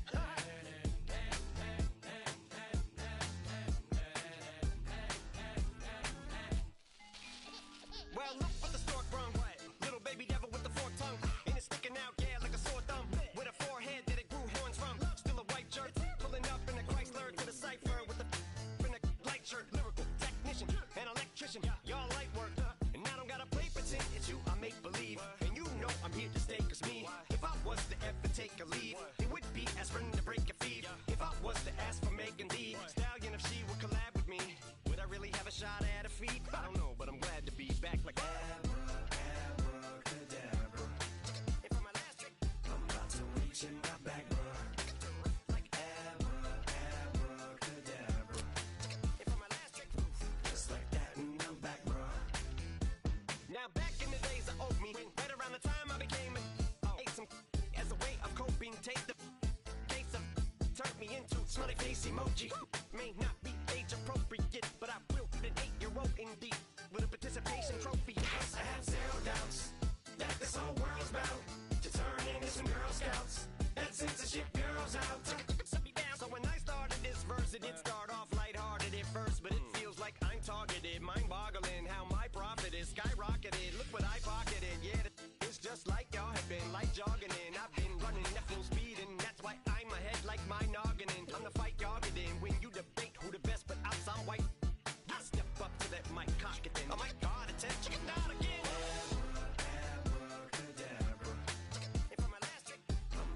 Speaker 8: Well, look for the stork brung. Little baby devil with the forked tongue. And it's sticking out, yeah, like a sore thumb. With a forehead that it grew horns from. Still a white shirt. Pulling up in a Chrysler to the cipher with a in a light shirt. Lyrical technician, an electrician. Y'all light work. And I don't gotta play pretend. It's you, I make believe. And you know I'm here to stay, cause me. If I was to ever take a leave, it would be aspirin to break a feed. If I was to ask for Megan D Stallion, if she would collab with me, would I really have a shot at her feet? I don't know, but I'm glad to be back like
Speaker 9: Abracadabra.
Speaker 8: And for my last trick,
Speaker 9: I'm about to reach in my back, bruh.
Speaker 8: like
Speaker 9: Abracadabra.
Speaker 8: and for my last trick,
Speaker 9: Just like that, and I'm back, bruh.
Speaker 8: now back in the days of old me, right around the time I became ate some as a way of coping. Take the case of turned me into smiley face emoji. May not be age appropriate, but I will put an 8-year-old indeed with a participation trophy.
Speaker 9: I have zero doubts that this whole world's bound to turn into some Girl Scouts. That censorship girls out.
Speaker 8: Set me down. So when I started this verse, it did start off lighthearted at first, but it feels like I'm targeted. Mind-boggling how my profit is skyrocketed. Look what I pocketed. Yeah, it's just like y'all have been like jogging in. I've been running at full speed, and that's why I'm ahead like my noggin. I'm the fight y'all get in when you debate who the best, but I'm some white. I step up to that mic, cock it then. Oh my God, attention, chicken out again.
Speaker 9: Abracadabra.
Speaker 8: And for my last trick,
Speaker 9: I'm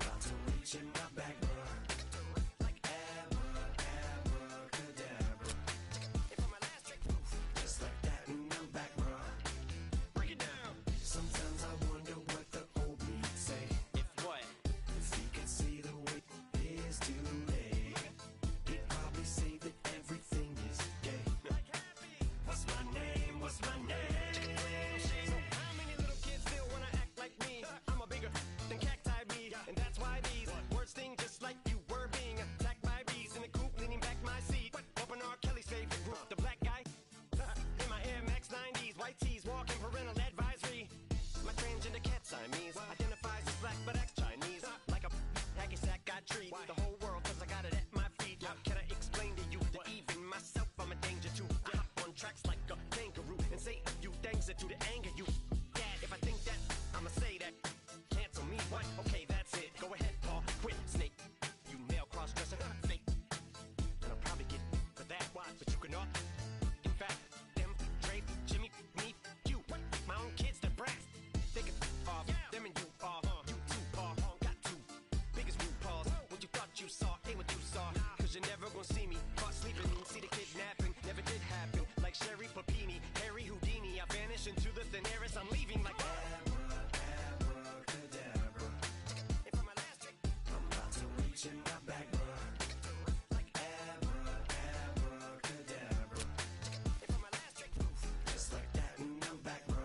Speaker 11: parental advisory. My transgender cat Siamese identifies as black but acts Chinese. Like a hacky sack I treat the whole world cause I got it at my feet. How can I explain to you that even myself I'm a danger to? I hop on tracks like a kangaroo and say a few things that do to anger you. Dad, if I think that, I'ma say that. Cancel me, what? Okay, that's it. Go ahead, Paul, quit, snake. You male cross-dresser, fake. And I'll probably get for that, but you can not. In fact, them, Dre, Jimmy, me, you, my own kids, they're brats. They can off, them and you off. You too, Paul, got two biggest blue paws. What you thought you saw ain't what you saw. Cause you're never gonna see me caught sleeping. See the kidnapping, never did happen. Like Sherry Papini, Harry Houdini, I vanish into the thin air as I'm leaving like abracadabra. And for my last trick, I'm about to reach in my back, like abracadabra. And for my last trick, just like that, and I'm back, bro.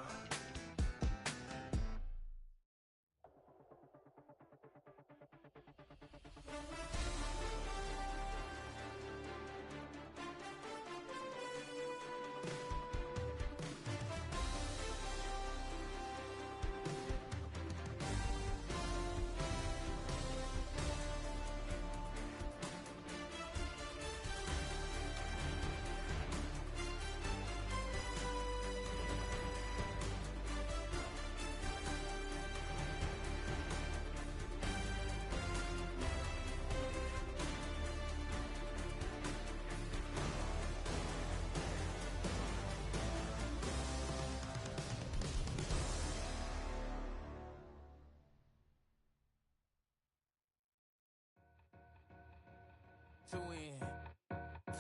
Speaker 12: Two in,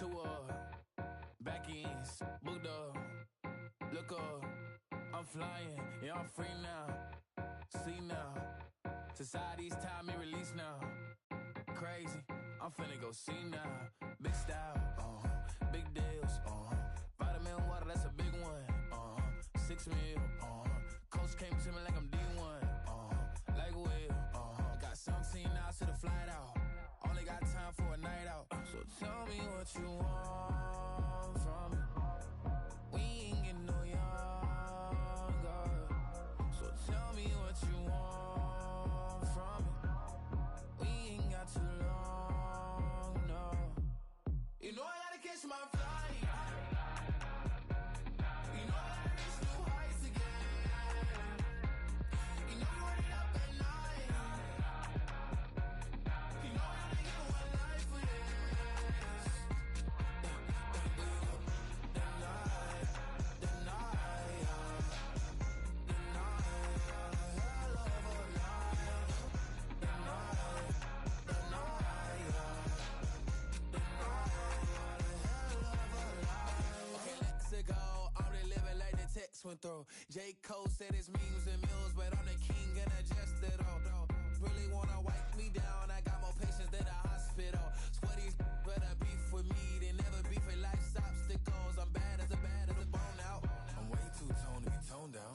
Speaker 12: two back ends, booked up, look up, I'm flying, yeah, I'm free now, see now, society's time me release now, crazy, I'm finna go see now, big style, big deals, vitamin water, that's a big one, 6 mil, coach came to me like I'm D1, like Will, I got 17 hours to the flight out. Only got time for a night out. So tell me what you want from me. We ain't getting no younger. So tell me what you want from me. We ain't got too long, no. You know I gotta catch my flight. You know I gotta reach new heights again. You know you run it up at night. You know I gotta get one life for this. Okay, let's go. I'm really living like the text went through. J. Cole said it's memes and mills, but I'm the king and I just it all. Really wanna wipe me down. I got more patience than a hospital. Sweaty better beef with me than never beef with life's obstacles. I'm bad as a bone out. I'm way too toned to be toned down.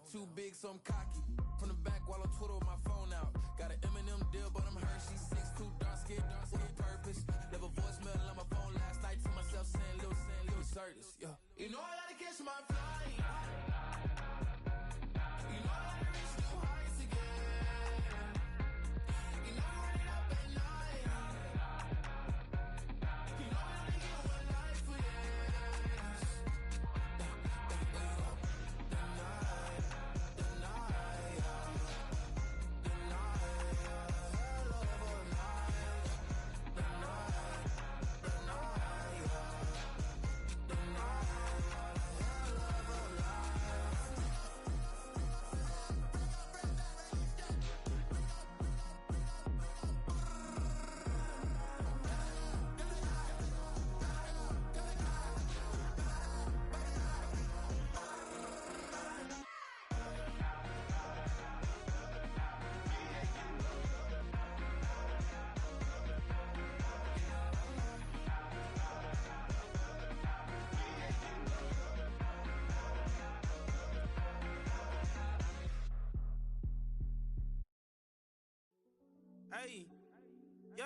Speaker 12: Too big, so I'm cocky. From the back while on Twitter with my phone out. Got an Eminem deal, but I'm Hershey. 6'2", dark skin with purpose. Never voicemail on my phone last night to myself saying little Curtis, yeah. You know I gotta catch my flight. You know I gotta reach new heights again. You know I run it up at night. You know I only get one life for this.
Speaker 13: Hey, yo,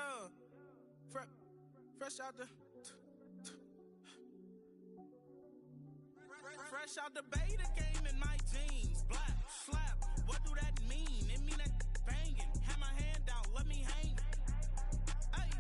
Speaker 13: fresh out the. Fresh out the beta game in my jeans. Black, slap, what do that mean? It mean that banging. Have my hand out, let me hang. Hey,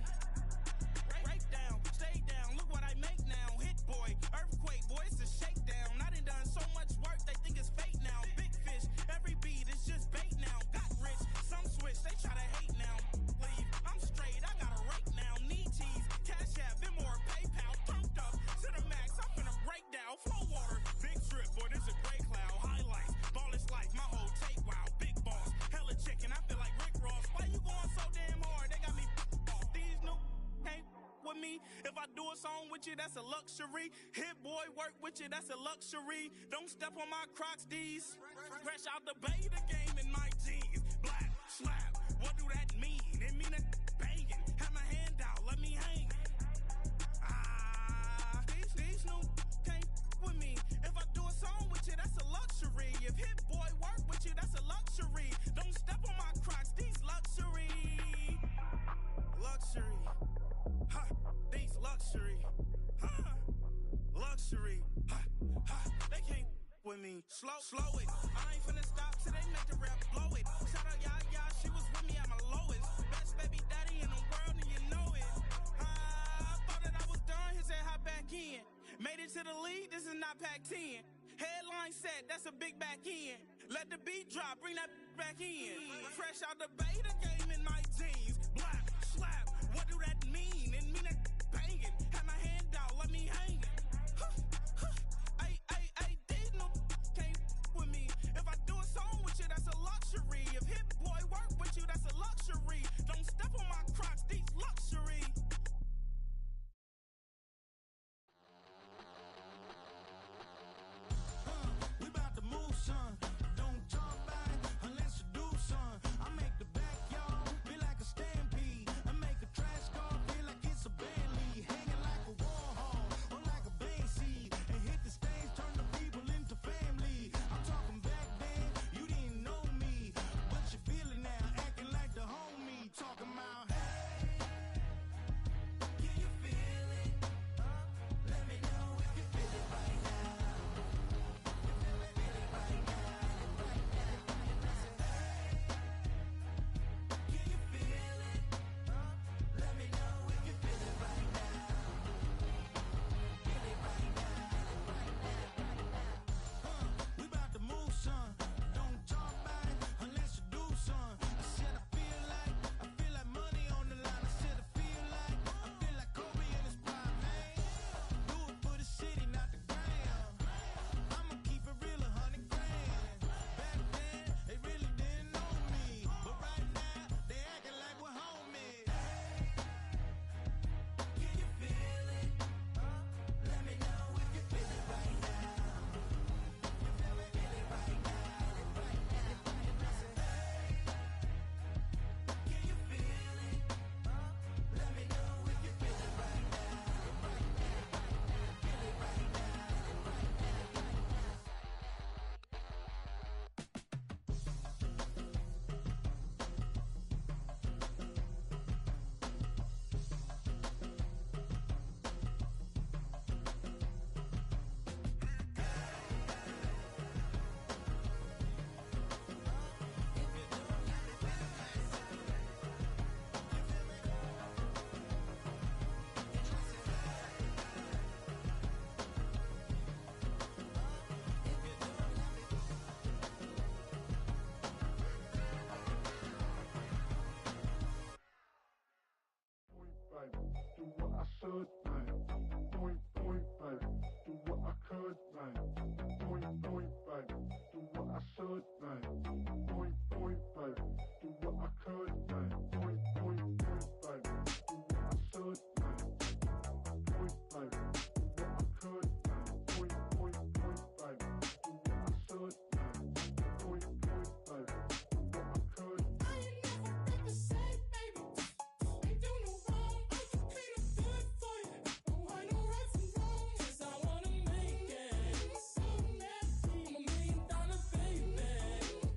Speaker 13: break down, stay down, look what I make now. Hit boy, earthquake, boy, it's a shakedown. I done done so much work, they think it's fake now. Big fish, every beat is just bait now. Got rich, some switch, they try to hate now. Leave, I'm straight, I got a rake now. Need cheese, cash app, Venmo or PayPal. Turned up to the max, I'm finna break down. Flow water, big trip, boy, this a gray cloud. Highlights, ball is life, my whole tape, wow. Big boss, hella chicken, I feel like Rick Ross. Why you going so damn hard? They got me off. These new can't with me. If I do a song with you, that's a luxury. Hit boy, work with you, that's a luxury. Don't step on my Crocs, D's. Fresh out the beta game in my jeans. Black, slap, what do that mean? It mean that banging. Have my hand out, let me hang. These new can't with me. If I do a song with you, that's a luxury. If hit boy work with you, that's a luxury. Don't step on my Crocs, these luxury. Luxury. Ha, these luxury. Ha, luxury. Ha, ha, they can't with me. Slow it. I ain't finna stop till they make the rap blow it. Shout out Yaya, she was with me at my lowest. Best baby daddy in the world and you know it. I thought that I was done, he said hop back in. Made it to the league, this is not Pac-10. Headline set, that's a big back end. Let the beat drop, bring that back in. Fresh out the beta game in my jeans. Black, slap, what do that mean? It mean that banging. Have my hand out, let me hang. Ay, these no can't with me. If I do a song with you, that's a luxury. If hit boy work with you, that's a luxury. Don't step on my Crocs, these luxury. We about to move, son. Don't talk about it unless you do, son. I make the backyard feel like a stampede. I make a trash car feel like it's a band lead. Hanging like a Warhol or like a band seed. And hit the stage, turn the people into family. I'm talking back then, you didn't know me. But you feel it now, acting like the homie. Talking about, hey, can you feel it? Let me know if you feel it right now. Can you feel it? Let me know if you feel it right now. Feel it right now. We about to move, son. Don't talk about it unless you do, son. I said I feel like money on the line. I said I feel like Kobe in his prime, man. Do it for the city, not the gram. I'ma keep it real, 100 grand. Back then, they really didn't know me. But right now, they acting like we're homies. Can you feel it? Let me know if you feel it right now. You feel it right now. Can you feel it? Let me know if you feel it right now. Feel it right now.
Speaker 5: Do what I should, man. Point, baby. Do what I could, man. Point, baby. Do what I should, man. Point, baby. Do what I could, man. Point, baby. Do what I should, man. Point, baby. Do what I could, man. Point, baby. Do what I should, man. Point, baby. Do what I could.
Speaker 14: I ain't never got to say, baby. Ain't do no wrong. I can be the good for you. Don't hide no right from wrong. 'Cause I wanna make it. So nasty. I'm $1 million baby.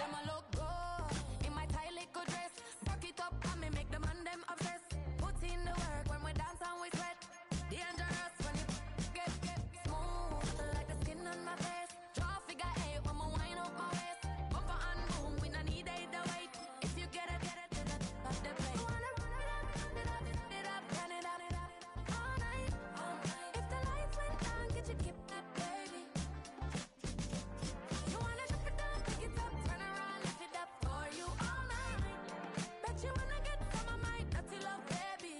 Speaker 15: Them a look good in my tight little dress. Rock it up and me make the man them obsessed. Put in the work when we dance and we sweat. Dangerous when you get smooth like the skin on my face. Draw figure eight when me wind up my waist. Bumper and boom, we no need it the weight. If you get it, off the plate. You wanna run it up, run it up, all night. If the lights went down, get your kip up, baby. You wanna drop it down, pick it up, turn around, lift it up for you all night. Bet you wanna get some of my dirty love, baby.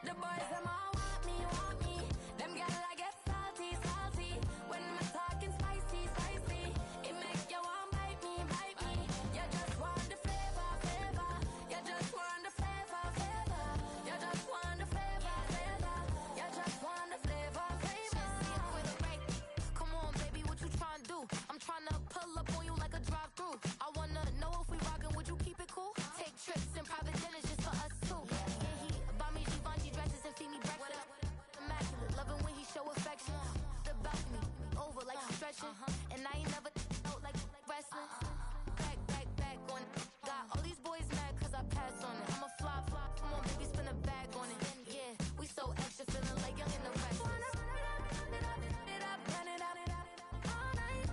Speaker 15: The boys them all want me. Them gyal I get salty. When I'm talking spicy. It make you want bite me. You just want the flavor. You just want the flavor. You just want the flavor. You just want the flavor. With a right. Come on, baby, what you tryna do? I'm tryna pull up on you like a drive-through. I wanna know if we rockin', would you keep it cool? Take trips in private dinners just for us two. Yeah, he buy me Givenchy dresses and feed me breakfast. Immaculate, loving when he show affection. The balcony, over like stretching. And I ain't never out like wrestling. Back on it. Got all these boys mad cause I pass on it. I'm a flop. Come on, baby, spin a bag on it. Yeah, we so extra, feeling like young in the West. Run it up, all night.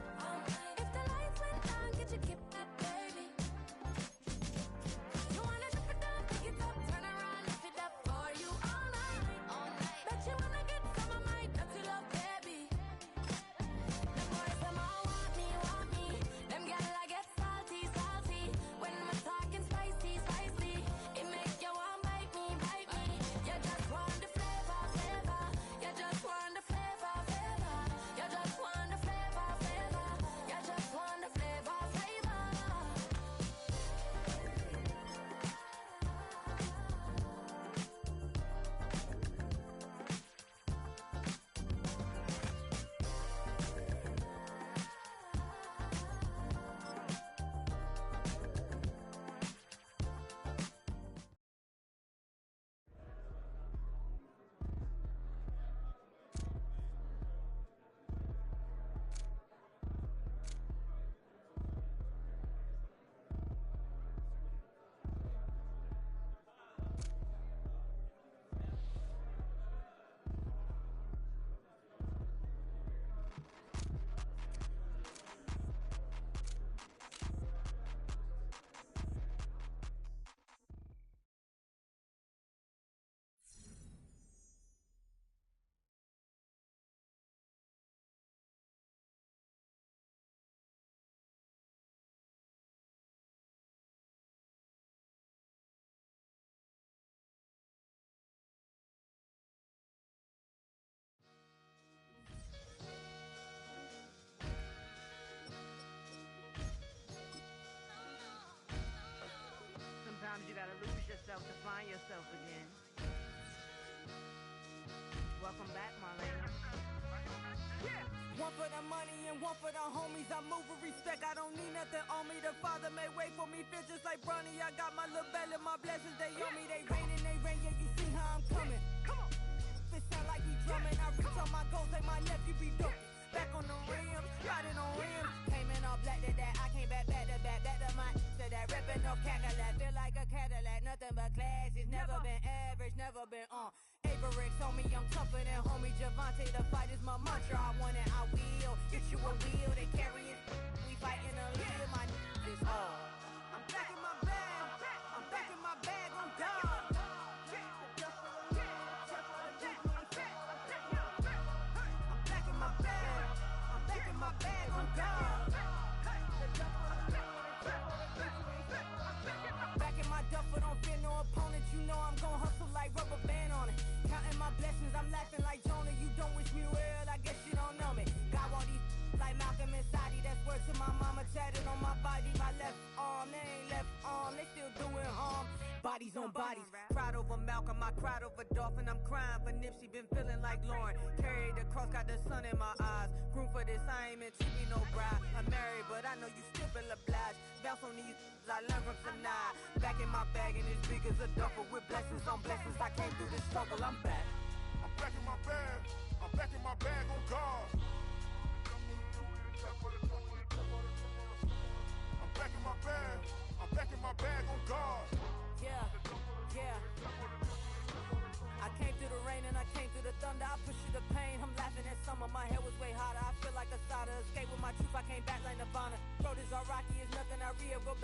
Speaker 15: If the lights went down, get your kip up, baby. You wanna drop it down, pick it up, turn around, lift it up for you all night. Bet you wanna get some of my dirty love, baby. The boys them all want me. Them gyal I get salty. When I'm talking spicy. It make you want bite me. You just want the flavor. You just want the flavor. You just want the flavor. You just want the flavor.
Speaker 16: Sometimes you gotta lose yourself to find yourself again. Welcome back, Marlena.
Speaker 17: Yeah. One for the money and one for the homies. I move with respect, I don't need nothing on me. The Father may wait for me, feel just like Bronny. I got my little belly, my blessings, they on me. They rain, yeah, you see how I'm coming. Come on. It sound like we drumming. I reach on my goals, like my nephew be dope. Back on the rims, riding on rims. Came in all black to that, I came back to my to that ripping off Cadillac. Feel like a Cadillac, nothing but class. It's never been average, never been on. Averix on me, I'm tougher than homie Javante. The fight is my mantra, I want it, I will. Get you a wheel, they carry it. We fighting a little, my is all. I'm back in my bag, I'm back in my bag, on God. Back in my duffel, don't fear no opponent. You know I'm gon' hustle like rubber band on it. Counting my blessings, I'm laughing like Jonah. You don't wish me well, I guess you don't know me. Got all these like Malcolm and Sadie. That's word to my mama, tatted on my body. My left arm, they ain't left arm, they still doing harm. Bodies on bodies, cried over Malcolm, I cried over Dolphin. I'm crying for Nipsey, been feeling like Lauren. Carried the cross, got the sun in my eyes. Groom for this, I ain't meant to be no bride. I'm married, but I know you still feel obliged. Bounce on these, I learned from Sanaa. Back in my bag, and it's big as a duffel. With blessings on blessings, I came through this struggle, I'm back.
Speaker 18: I'm back in my bag, I'm back in my bag, on God.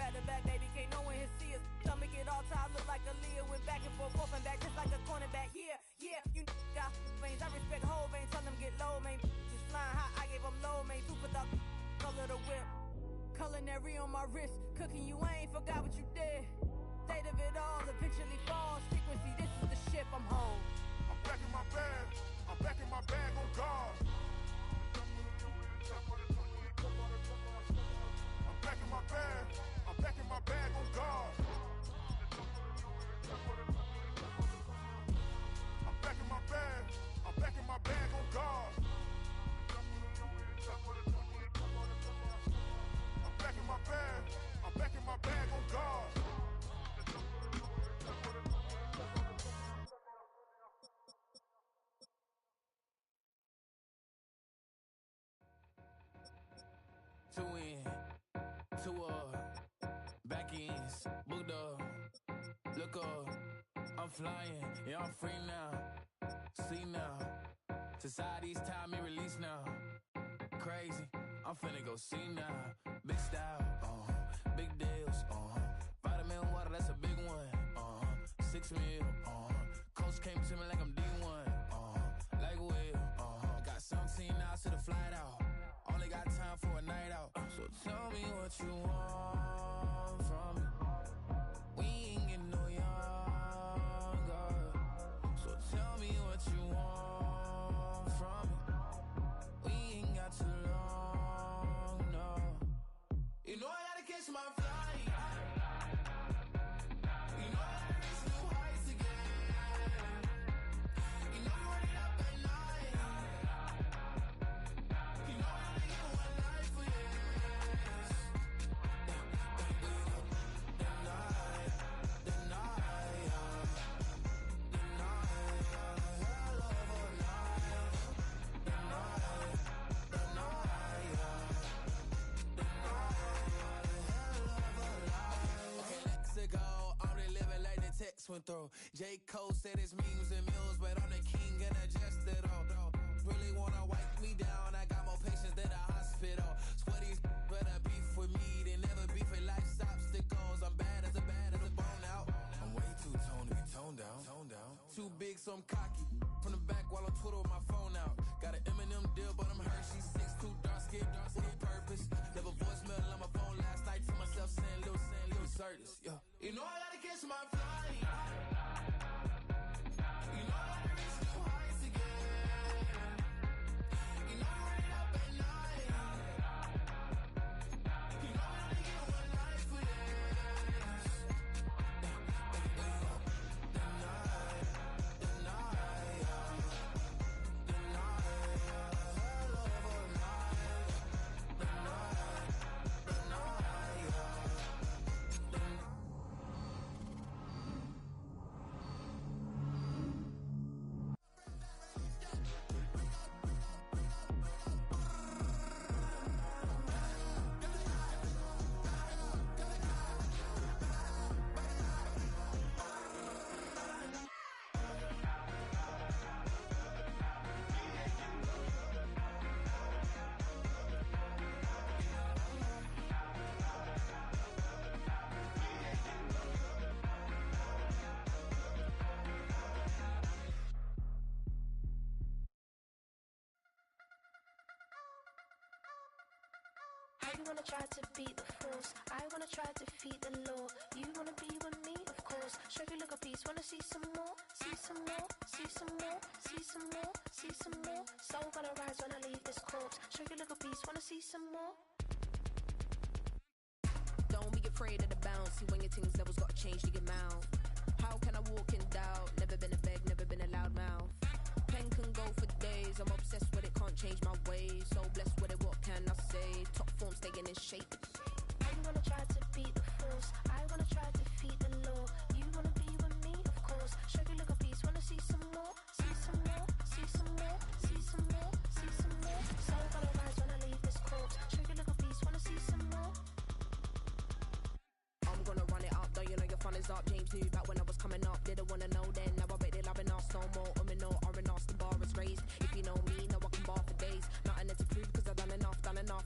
Speaker 17: back to back, baby, can't no one here see us. Stomach it all time, look like a Leah. Went back and forth and back, just like a cornerback. Yeah, yeah, you got veins. I respect whole veins, tell them get low, man. Just flying high, I gave them low, man. Two for the color the whip. Culinary on my wrist, cooking you, I ain't forgot what you did. State of it all, eventually falls. Frequency, this is the ship, I'm home.
Speaker 18: I'm back in my bag. I'm back in my bag on guard. I'm back in my bag. I'm back in my bag on guard. I'm back in my bag. I'm back in my bag on guard. I'm back in my bag. I'm back in my bag on guard.
Speaker 12: Two in, two back ends, booked up, look up, I'm flying, yeah I'm free now, see now, society's time me release now, crazy, I'm finna go see now, big style, big deals, vitamin water, that's a big one, 6 mil, coach came to me like I'm D1, like Will, got 17 hours to the flight out. Only got time for a night out. So tell me what you want from me. We ain't getting no younger. So tell me what you want from me. We ain't got too long, no. You know I gotta catch my flight. You know I gotta reach new heights again. You know you running up at night. You know I only get one life for this. Went through. J. Cole said his memes and mills, but I'm the king and adjust it all. Really wanna wipe me down, I got more patience than a hospital. Sweaty's better beef with me than never beef with life's obstacles. I'm bad as a bone out. I'm way too toned to be toned down. Too big, so I'm cocky. From the back while I'm Twitter with my phone out. Got an Eminem deal, but I'm Hershey. 6'2", dark skin, with a purpose. Never voicemail on my phone last night to myself saying little Curtis, yeah. You know I gotta catch my flight. You know I gotta reach new heights again. You know I'm running up at night. You know I only get one life for this.
Speaker 19: You wanna try to beat the force, I wanna try to defeat the law. You wanna be with me, of course. Show you look a piece, wanna see some more, see some more, see some more, see some more, see some more. Soul gonna rise when I leave this corpse. Show you look a piece, wanna see some more.
Speaker 20: Don't be afraid of the bounce. See when your things levels gotta change to your mouth. How can I walk in doubt? Never been a beg, never been a loud mouth. Pen can go for days. I'm obsessed with it, can't change my ways. So blessed with it, what can I say? Top form staying in shape.
Speaker 19: You wanna try to beat the force, I wanna try to defeat the law. You wanna be with me, of course. Show you look a piece, wanna see some more, see some more, see some more, see some more, see some more. Soul gonna rise when I leave this corpse. Show you look a piece, wanna see some more.
Speaker 20: I'm gonna run it up, though you know your fun is up. James knew back when I was coming up, didn't wanna know then. Now I bet they're loving us no more. No R&R, the bar is raised. If you know me, know I can bar for days. Nothing to prove cause I've done enough.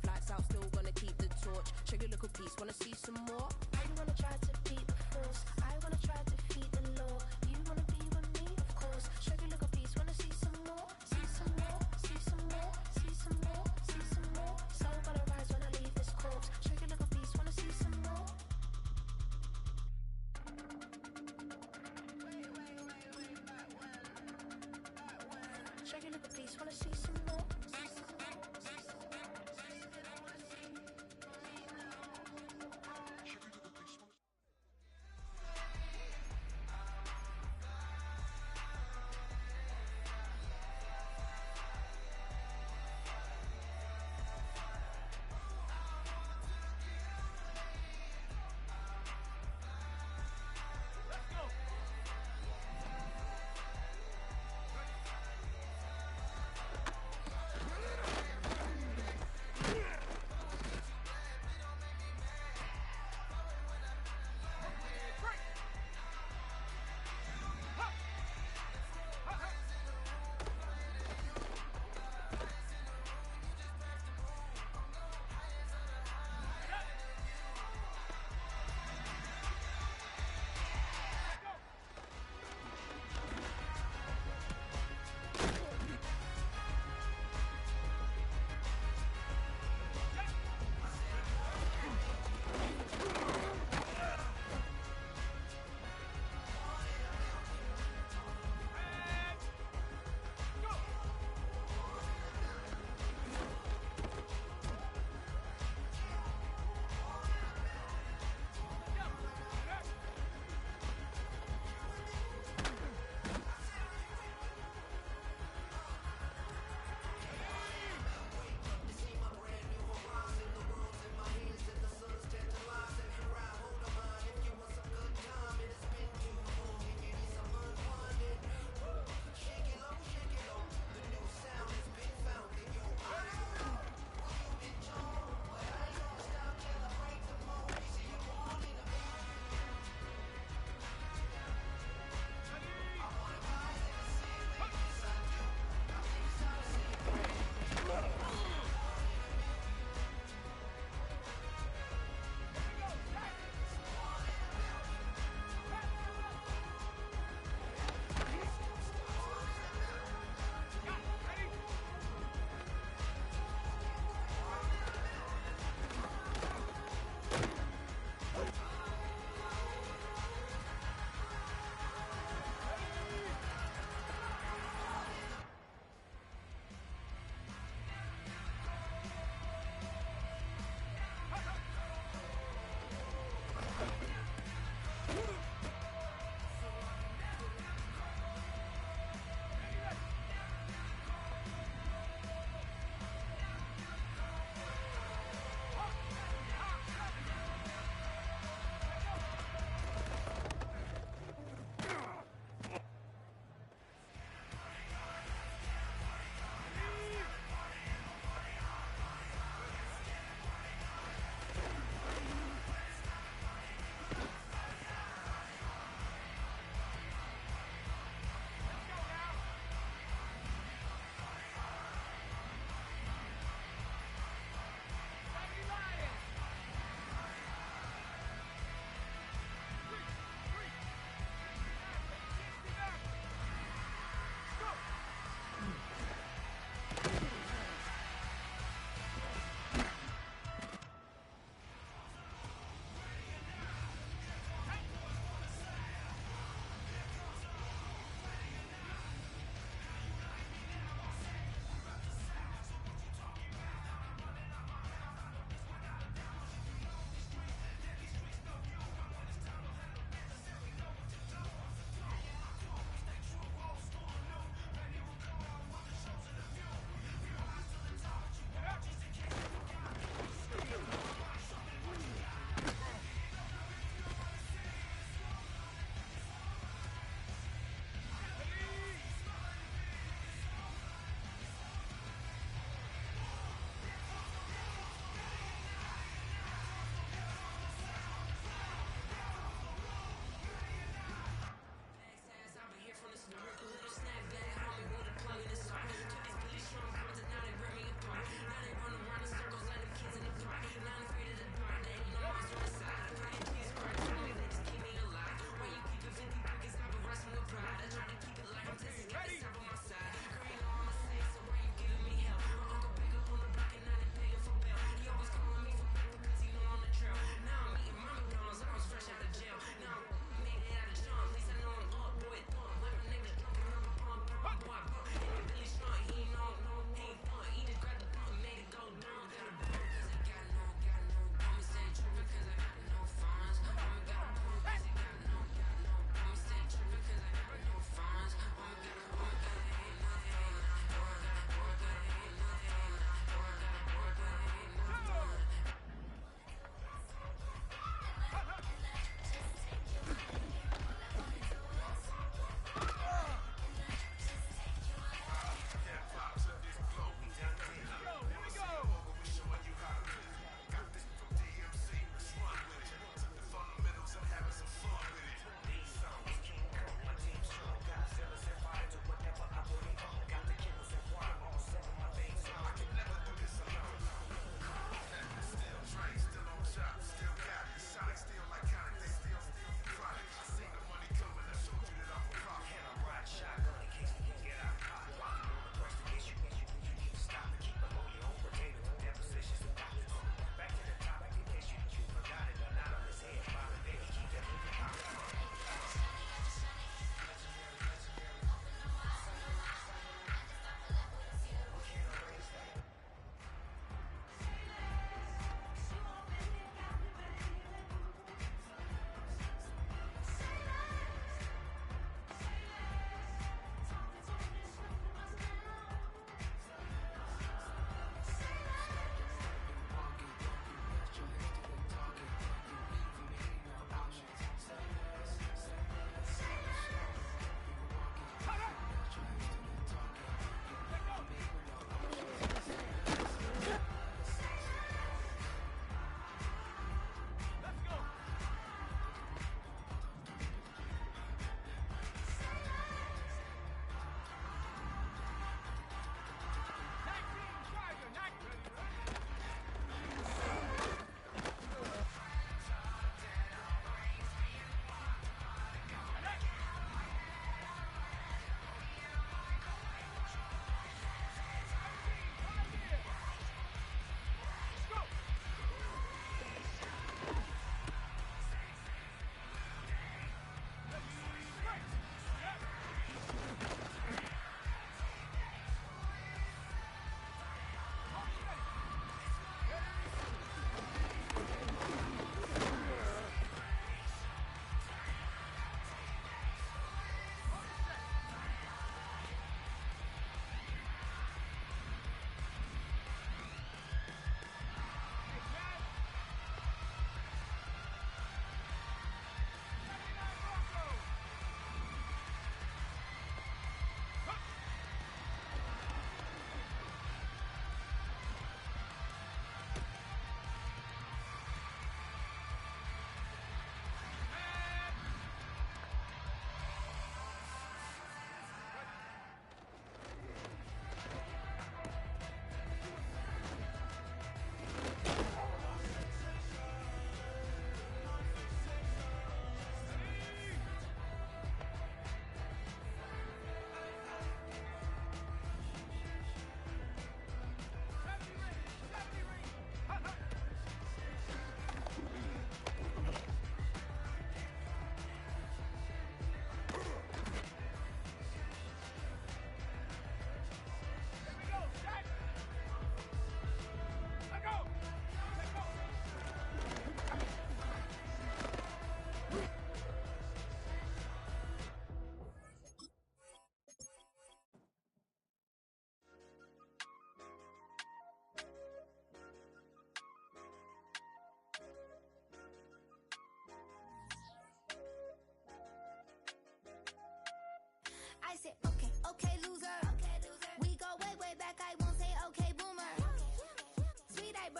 Speaker 20: Lights out, still gonna keep the torch. Check Shaggy little piece, wanna see some more?
Speaker 19: You wanna try to beat the force, I wanna try to feed the law. You wanna be with me, of course. Shaggy little piece, wanna see some more? See some more, see some more, see some more, see some more. Soul gonna rise when I leave this corpse. Shaggy little piece, wanna see some more? Shaggy little piece, wanna see some more?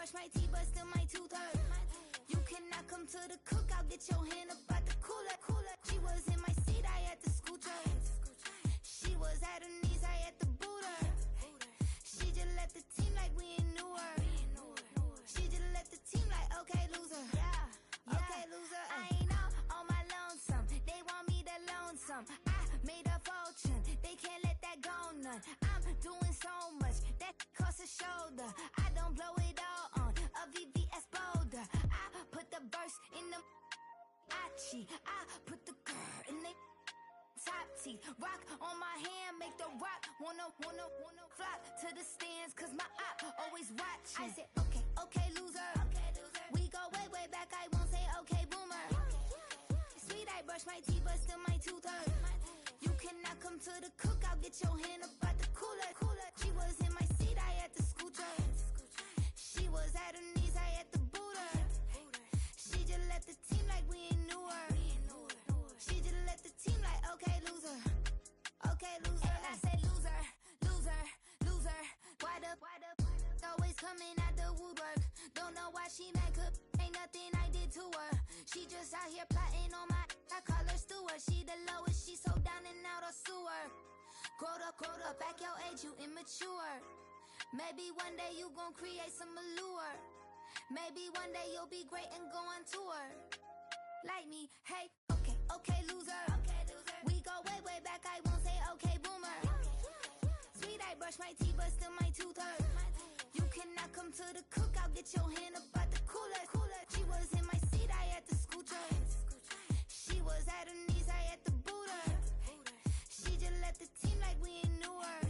Speaker 6: brush my teeth, but still my tooth hurt. You cannot come to the cookout, get your hand up out the cooler. She was in my seat, I had to scoot her. She was at her knees, I had to boot her. She just left the team like we ain't knew her. She just left the team like, okay, loser. Yeah, okay, loser. I ain't out on my lonesome. They want me to loan some. I made a fortune. They can't let that go none. I'm doing so much that costs a shoulder. I don't blow it all on a VVS boulder. I put the verse in the Achi. I put the girl in the top teeth. Rock on my hand, make the rock wanna flock to the stands, cause my op always watching. I said, okay, loser. We go way back, I won't say okay, boomer. Sweet, I brush my teeth, but still my tooth hurt. You cannot come to the cookout, get your hand up out the cooler. She was in my seat, I had to scoot her. She was at her knees, I had to boot her. She just left the team like we ain't knew her. She just left the team like, okay, loser. Okay, loser. And I said loser. Why the always coming out the woodwork? Don't know why she mad, cause ain't nothing I did to her. She just out here plotting on my, I call her steward. She the lowest, she so down and out of sewer. Growed up, back your age, you immature. Maybe one day you gon' create some allure. Maybe one day you'll be great and go on tour. Like me, hey, okay, loser. We go way back, I won't say okay, boomer. Sweet, I brush my teeth, but still my tooth hurt. You cannot come to the cookout, get your hand up out the cooler. She was in my seat, I had to scoot her. She was at her knees, I had to boot her. She just left the team like we ain't knew her.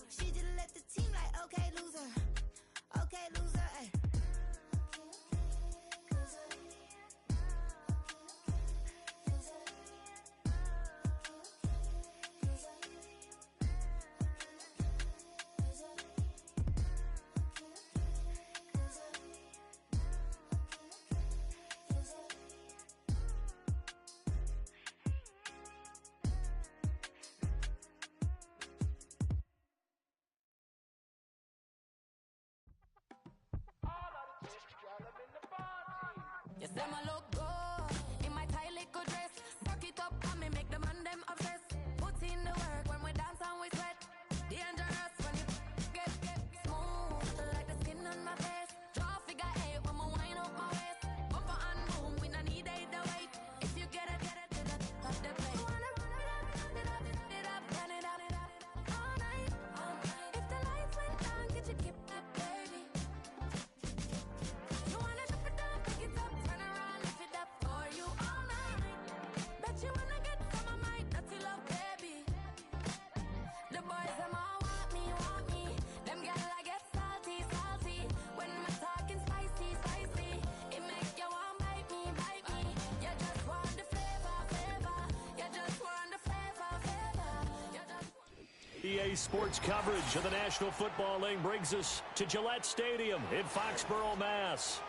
Speaker 6: She just left the team like, okay, loser. Okay, loser, ay.
Speaker 15: You say my look good in my tight little dress. Rock it up and me make the man them obsessed. Put in the work when we dance and we sweat. Dangerous when you get smooth like the skin on my face. Draw figure eight when we wind up my waist. Bumper and boom, we no need it the weight. If you get it, love the play. You wanna run it up, turn it up all night. If the lights went down, get you keep it, baby. You wanna drop it down, pick it up, turn around, lift it up for you all night. Bet you wanna get some of my dirty love, baby. The boys them all want me. Them gyal I get salty. When my talking spicy. It make you want bite me. You just want the flavor. You just want the flavor. You just
Speaker 3: EA Sports coverage of the National Football League brings us to Gillette Stadium in Foxborough, Mass.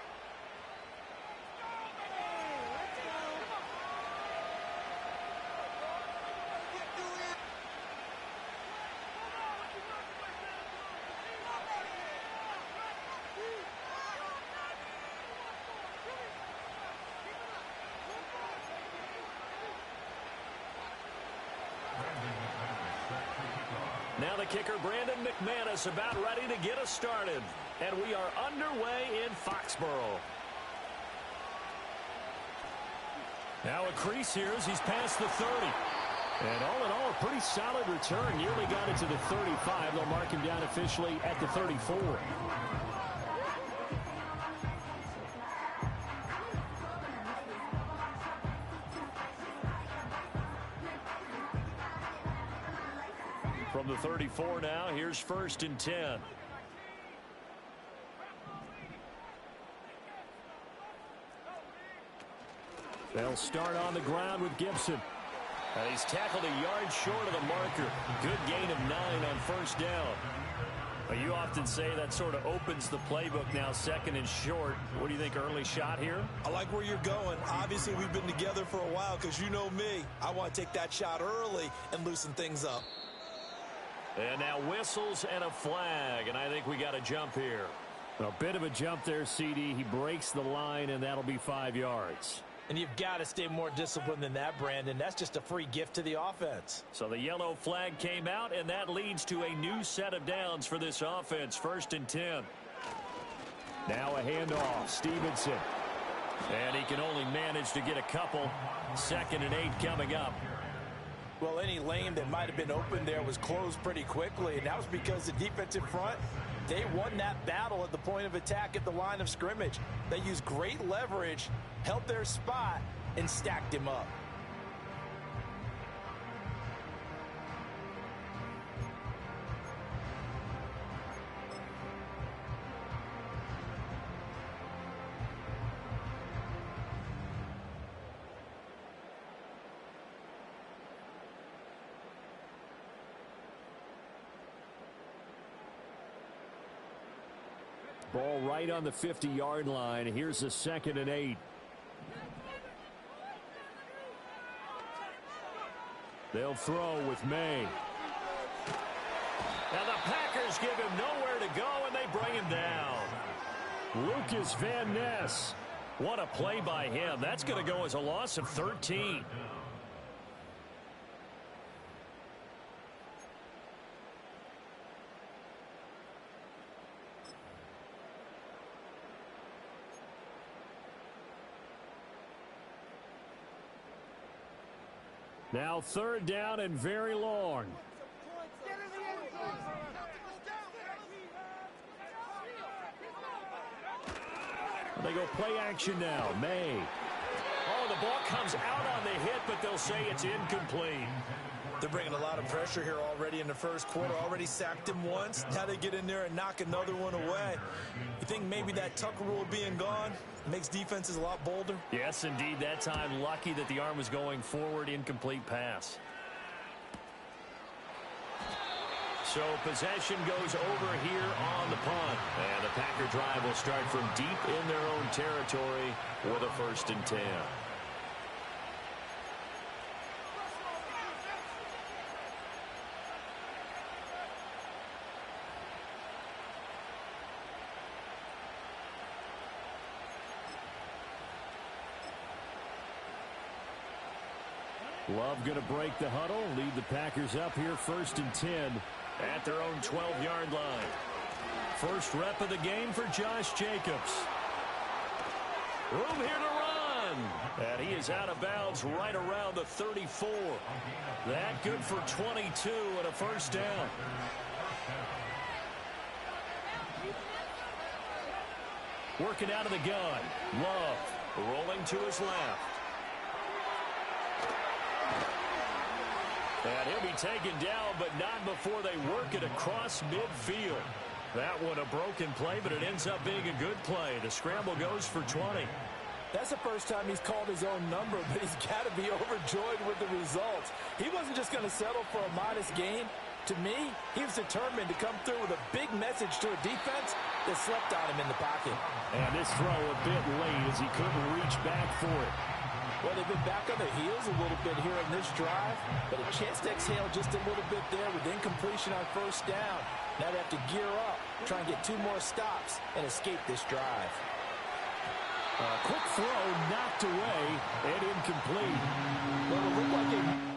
Speaker 3: Now the kicker, Brandon McManus, about ready to get us started. And we are underway in Foxborough. Now a crease here as he's past the 30. And all in all, a pretty solid return. Nearly got it to the 35. They'll mark him down officially at the 34. From the 34 now, here's 1st and 10. They'll start on the ground with Gibson. And he's tackled a yard short of the marker. Good gain of 9 on 1st down. But you often say that sort of opens the playbook now, 2nd and short. What do you think, early shot here?
Speaker 4: I like where you're going. Obviously, we've been together for a while because you know me. I want to take that shot early and loosen things up.
Speaker 3: And now whistles and a flag, and I think we got a jump here. A bit of a jump there, CD. He breaks the line, and that'll be 5 yards.
Speaker 4: And you've got to stay more disciplined than that, Brandon. That's just a free gift to the offense.
Speaker 3: So the yellow flag came out, and that leads to a new set of downs for this offense. 1st and 10. Now a handoff. Stevenson. And he can only manage to get a couple. 2nd and 8 coming up.
Speaker 4: Well, any lane that might have been open there was closed pretty quickly, and that was because the defensive front, they won that battle at the point of attack at the line of scrimmage. They used great leverage, held their spot, and stacked him up.
Speaker 3: Ball right on the 50-yard line. Here's a 2nd and 8. They'll throw with May. Now the Packers give him nowhere to go, and they bring him down. Lucas Van Ness. What a play by him. That's going to go as a loss of 13. Now 3rd down and very long. They go play action now. May. Oh, the ball comes out on the hit, but they'll say it's incomplete.
Speaker 4: They're bringing a lot of pressure here already in the first quarter. Already sacked him once. Now they get in there and knock another one away. You think maybe that Tucker rule being gone makes defenses a lot bolder?
Speaker 3: Yes, indeed. That time, lucky that the arm was going forward. Incomplete pass. So possession goes over here on the punt. And the Packer drive will start from deep in their own territory with a 1st and 10. Love going to break the huddle, lead the Packers up here 1st and 10 at their own 12-yard line. First rep of the game for Josh Jacobs. Room here to run. And he is out of bounds right around the 34. That good for 22 and a 1st down. Working out of the gun. Love rolling to his left. And he'll be taken down, but not before they work it across midfield. That one a broken play, but it ends up being a good play. The scramble goes for 20.
Speaker 4: That's the first time he's called his own number, but he's got to be overjoyed with the results. He wasn't just going to settle for a modest gain. To me, he was determined to come through with a big message to a defense that slept on him in the pocket.
Speaker 3: And this throw a bit late as he couldn't reach back for it.
Speaker 4: Well, they've been back on their heels a little bit here in this drive, but a chance to exhale just a little bit there with incompletion on 1st down. Now they have to gear up, try and get 2 more stops, and escape this drive.
Speaker 3: Quick throw knocked away and incomplete.
Speaker 4: Well, it looked like a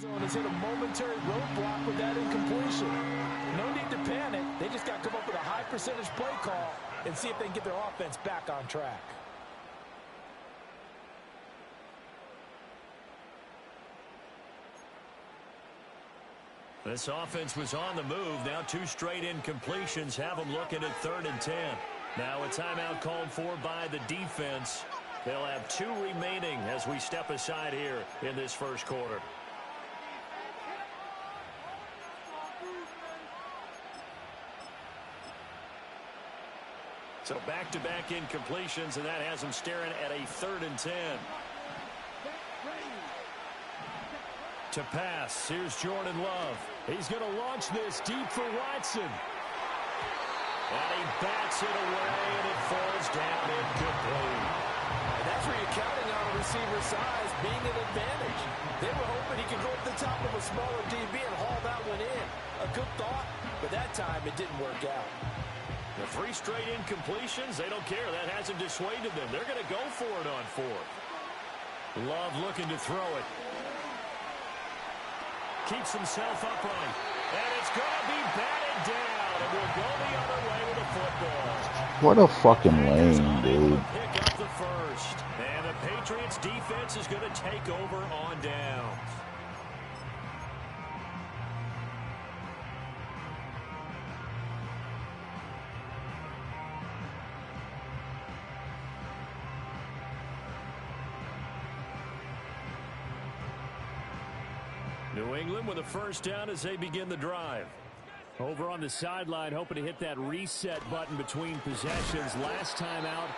Speaker 4: zone has hit a momentary roadblock with that incompletion. No need to panic. They just got to come up with a high percentage play call and see if they can get their offense back on track.
Speaker 3: This offense was on the move. Now 2 straight incompletions have them looking at 3rd and 10. Now a timeout called for by the defense. They'll have 2 remaining as we step aside here in this first quarter. So back-to-back incompletions, and that has them staring at a 3rd and 10. To pass, here's Jordan Love. He's going to launch this deep for Watson. And he bats it away, and it falls down incomplete.
Speaker 4: And that's where you're counting on a receiver's size being an advantage. They were hoping he could go up the top of a smaller DB and haul that one in. A good thought, but that time it didn't work out.
Speaker 3: The 3 straight incompletions, they don't care. That hasn't dissuaded them. They're going to go for it on 4th. Love looking to throw it. Keeps himself upright. And it's going to be batted down. And will go the other way with the football.
Speaker 21: What a fucking lane, dude.
Speaker 3: Pick up the first. And the Patriots defense is going to take over on downs. New England with a first down as they begin the drive. Over on the sideline, hoping to hit that reset button between possessions. Last time out,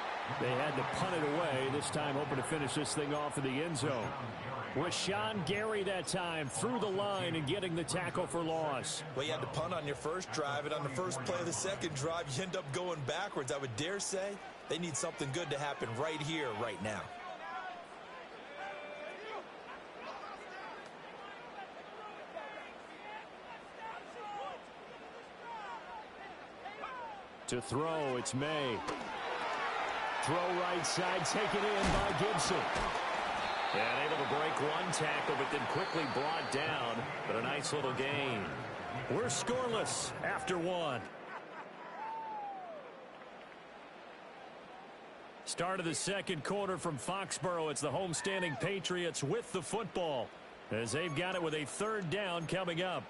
Speaker 3: they had to punt it away. This time, hoping to finish this thing off in the end zone. Rashawn Gary that time through the line and getting the tackle for loss.
Speaker 4: Well, you had to punt on your first drive, and on the first play of the second drive, you end up going backwards. I would dare say they need something good to happen right here, right now.
Speaker 3: To throw, it's May. Throw right side, taken in by Gibson. And able to break one tackle, but then quickly brought down. But a nice little gain. We're scoreless after 1. Start of the second quarter from Foxborough. It's the homestanding Patriots with the football, as they've got it with a 3rd down coming up.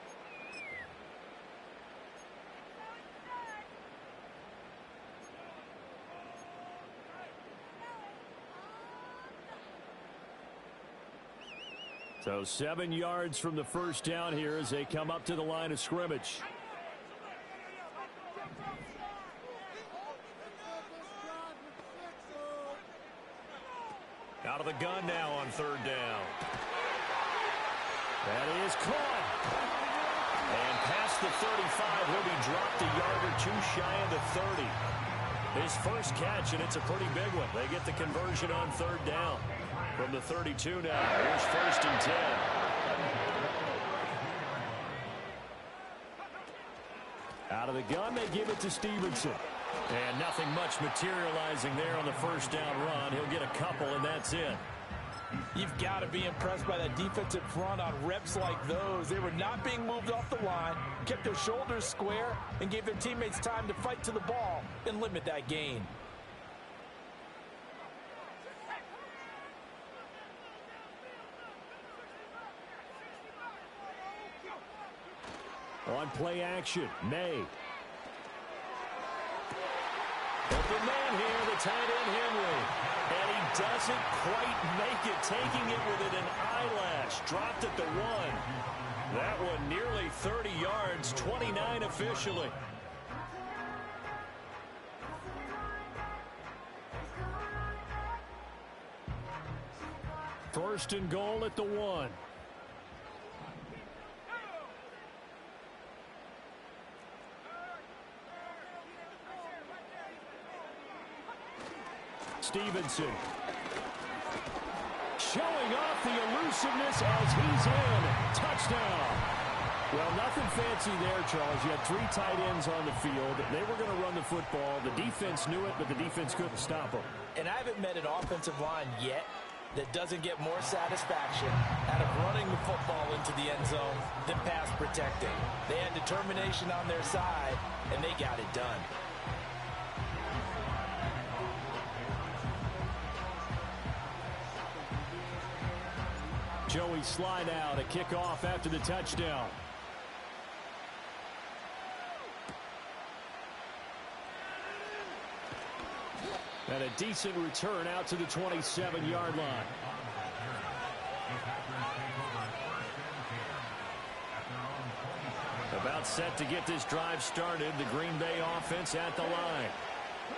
Speaker 3: So 7 yards from the first down here as they come up to the line of scrimmage. Out of the gun now on 3rd down. That is caught. And past the 35, he'll be dropped a yard or 2 shy of the 30. His first catch, and it's a pretty big one. They get the conversion on 3rd down. From the 32 now, here's 1st and 10. Out of the gun, they give it to Stevenson. And nothing much materializing there on the first down run. He'll get a couple, and that's it.
Speaker 4: You've got to be impressed by that defensive front on reps like those. They were not being moved off the line, kept their shoulders square, and gave their teammates time to fight to the ball and limit that gain.
Speaker 3: On play action, May. Open man here, the tight end Henry. And he doesn't quite make it, taking it with an eyelash. Dropped at the 1. That one nearly 30 yards, 29 officially. First and goal at the 1. Stevenson showing off the elusiveness as he's in. Touchdown. Well, nothing fancy there, Charles. You had 3 tight ends on the field. They were going to run the football. The defense knew it, but the defense couldn't stop them.
Speaker 4: And I haven't met an offensive line yet that doesn't get more satisfaction out of running the football into the end zone than pass protecting. They had determination on their side, and they got it done.
Speaker 3: Joey slide out, a kickoff after the touchdown. And a decent return out to the 27-yard line. About set to get this drive started, the Green Bay offense at the line.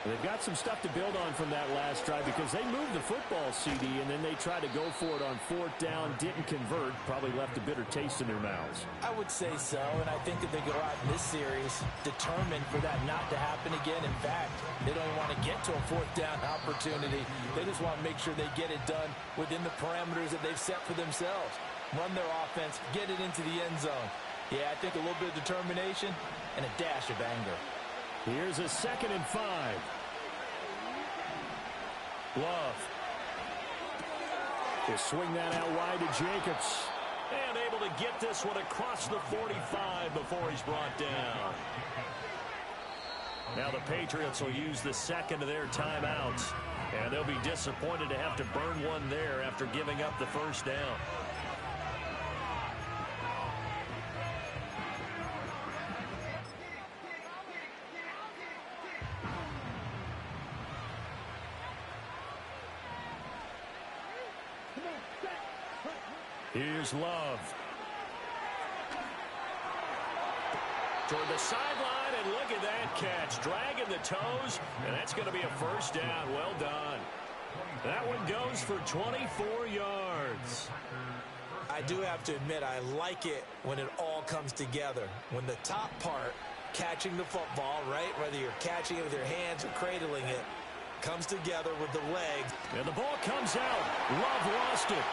Speaker 3: They've got some stuff to build on from that last drive because they moved the football, CD, and then they tried to go for it on fourth down, didn't convert, probably left a bitter taste in their mouths.
Speaker 4: I would say so, and I think that they go out in this series determined for that not to happen again. In fact, they don't even want to get to a fourth down opportunity. They just want to make sure they get it done within the parameters that they've set for themselves. Run their offense, get it into the end zone. Yeah, I think a little bit of determination and a dash of anger.
Speaker 3: Here's a 2nd and 5. Love. Just swing that out wide to Jacobs. And able to get this one across the 45 before he's brought down. Now the Patriots will use the second of their timeouts. And they'll be disappointed to have to burn one there after giving up the first down. Here's Love. Toward the sideline, and look at that catch. Dragging the toes, and that's going to be a first down. Well done. That one goes for 24 yards.
Speaker 4: I do have to admit, I like it when it all comes together. When the top part, catching the football, right, whether you're catching it with your hands or cradling it, comes together with the legs.
Speaker 3: And the ball comes out. Love lost it.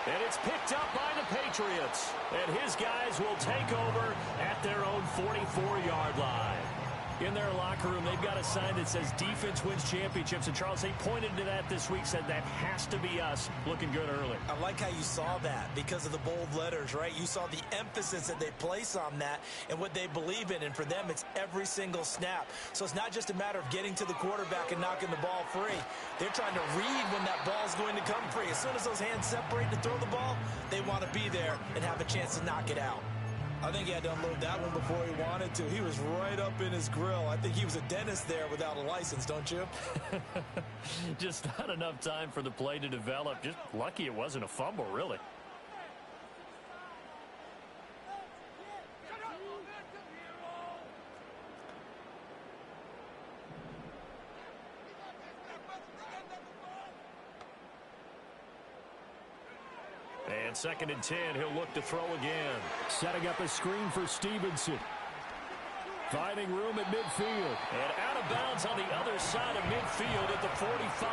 Speaker 3: And it's picked up by the Patriots. And his guys will take over at their own 44-yard line. In their locker room, they've got a sign that says defense wins championships. And, Charles, they pointed to that this week, said that has to be us. Looking good early.
Speaker 4: I like how you saw that because of the bold letters, right? You saw the emphasis that they place on that and what they believe in. And for them, it's every single snap. So it's not just a matter of getting to the quarterback and knocking the ball free. They're trying to read when that ball's going to come free. As soon as those hands separate to throw the ball, they want to be there and have a chance to knock it out. I think he had to unload that one before he wanted to. He was right up in his grill. I think he was a dentist there without a license, don't you?
Speaker 3: Just not enough time for the play to develop. Just lucky it wasn't a fumble, really. And 2nd and 10, he'll look to throw again. Setting up a screen for Stevenson. Finding room at midfield. And out of bounds on the other side of midfield at the 45.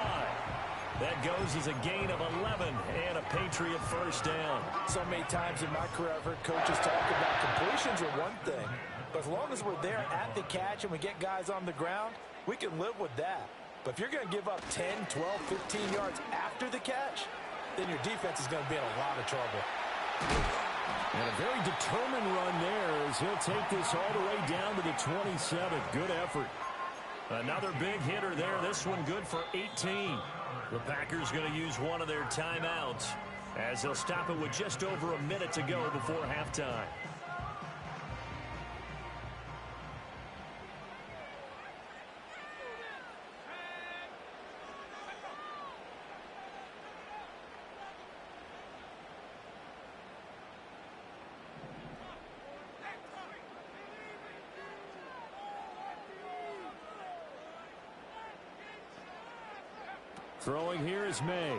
Speaker 3: That goes as a gain of 11 and a Patriot first down.
Speaker 4: So many times in my career, I've heard coaches talk about completions are one thing. But as long as we're there at the catch and we get guys on the ground, we can live with that. But if you're going to give up 10, 12, 15 yards after the catch, then your defense is going to be in a lot of trouble.
Speaker 3: And a very determined run there as he'll take this all the way down to the 27. Good effort. Another big hitter there. This one good for 18. The Packers going to use one of their timeouts as they'll stop it with just over a minute to go before halftime. Throwing here is May.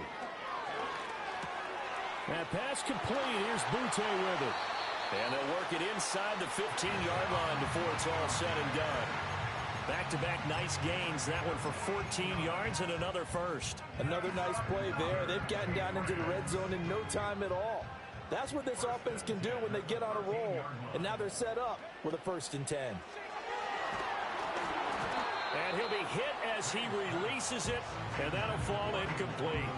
Speaker 3: That pass complete. Here's Butte with it. And they'll work it inside the 15-yard line before it's all said and done. Back-to-back nice gains. That one for 14 yards and another first.
Speaker 4: Another nice play there. They've gotten down into the red zone in no time at all. That's what this offense can do when they get on a roll. And now they're set up with a 1st and 10.
Speaker 3: And he'll be hit as he releases it, and that'll fall incomplete.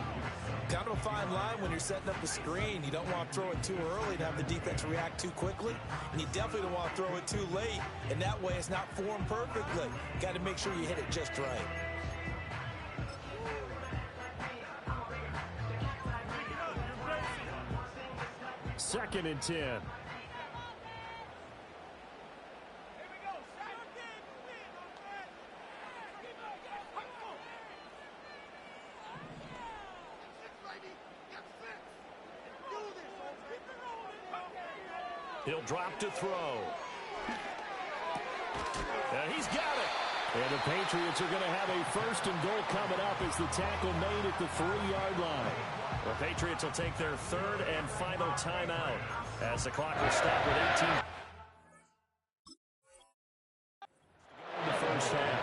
Speaker 4: Kind of a fine line when you're setting up a screen. You don't want to throw it too early to have the defense react too quickly, and you definitely don't want to throw it too late, and that way it's not formed perfectly. Got to make sure you hit it just right.
Speaker 3: Second and 10. He'll drop to throw. And he's got it. And the Patriots are going to have a first and goal coming up as the tackle made at the 3-yard line. The Patriots will take their third and final timeout as the clock will stop with 18. In the first half.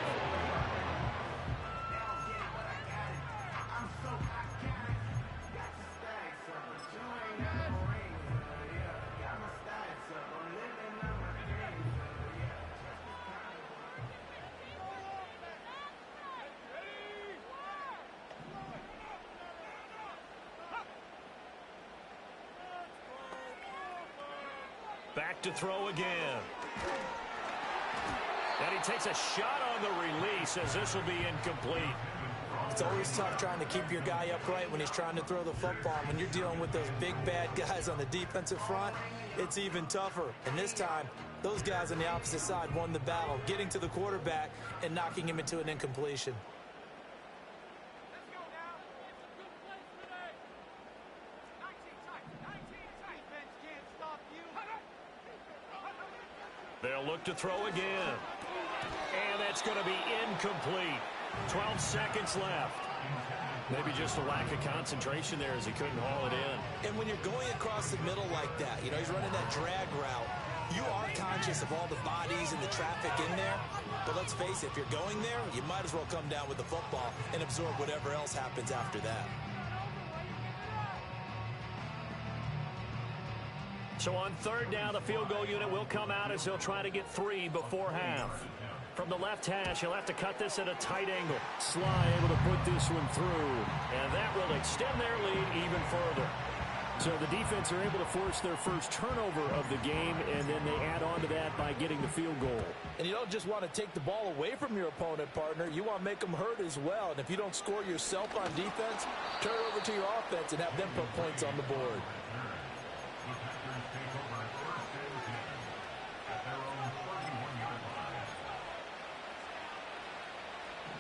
Speaker 3: Back to throw again. And he takes a shot on the release as this will be incomplete.
Speaker 4: It's always tough trying to keep your guy upright when he's trying to throw the football. When you're dealing with those big, bad guys on the defensive front, it's even tougher. And this time, those guys on the opposite side won the battle, getting to the quarterback and knocking him into an incompletion.
Speaker 3: They'll look to throw again. And that's going to be incomplete. 12 seconds left. Maybe just a lack of concentration there as he couldn't haul it in.
Speaker 4: And when you're going across the middle like that, you know, he's running that drag route, you are conscious of all the bodies and the traffic in there. But let's face it, if you're going there, you might as well come down with the football and absorb whatever else happens after that.
Speaker 3: So on third down, the field goal unit will come out as he'll try to get 3 before half. From the left hash, he'll have to cut this at a tight angle. Sly able to put this one through, and that will extend their lead even further. So the defense are able to force their first turnover of the game, and then they add on to that by getting the field goal.
Speaker 4: And you don't just want to take the ball away from your opponent, partner. You want to make them hurt as well. And if you don't score yourself on defense, turn it over to your offense and have them put points on the board.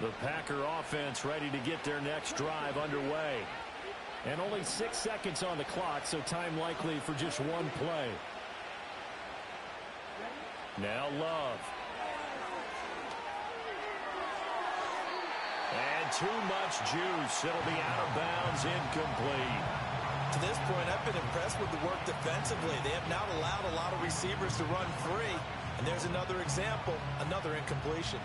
Speaker 3: The Packer offense ready to get their next drive underway. And only 6 seconds on the clock, so time likely for just one play. Now Love. And too much juice. It'll be out of bounds, incomplete.
Speaker 4: To this point, I've been impressed with the work defensively. They have not allowed a lot of receivers to run free. And there's another example, another incompletion.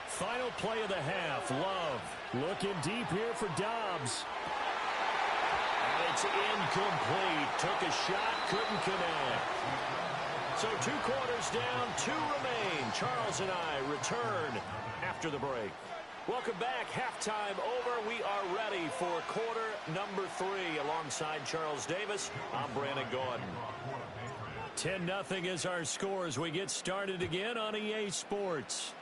Speaker 3: Final play of the half. Love looking deep here for Dobbs. And it's incomplete. Took a shot, couldn't connect. So 2 quarters down, 2 remain. Charles and I return after the break. Welcome back. Halftime over. We are ready for quarter number 3. Alongside Charles Davis, I'm Brandon Gordon. 10-0 is our score as we get started again on EA Sports.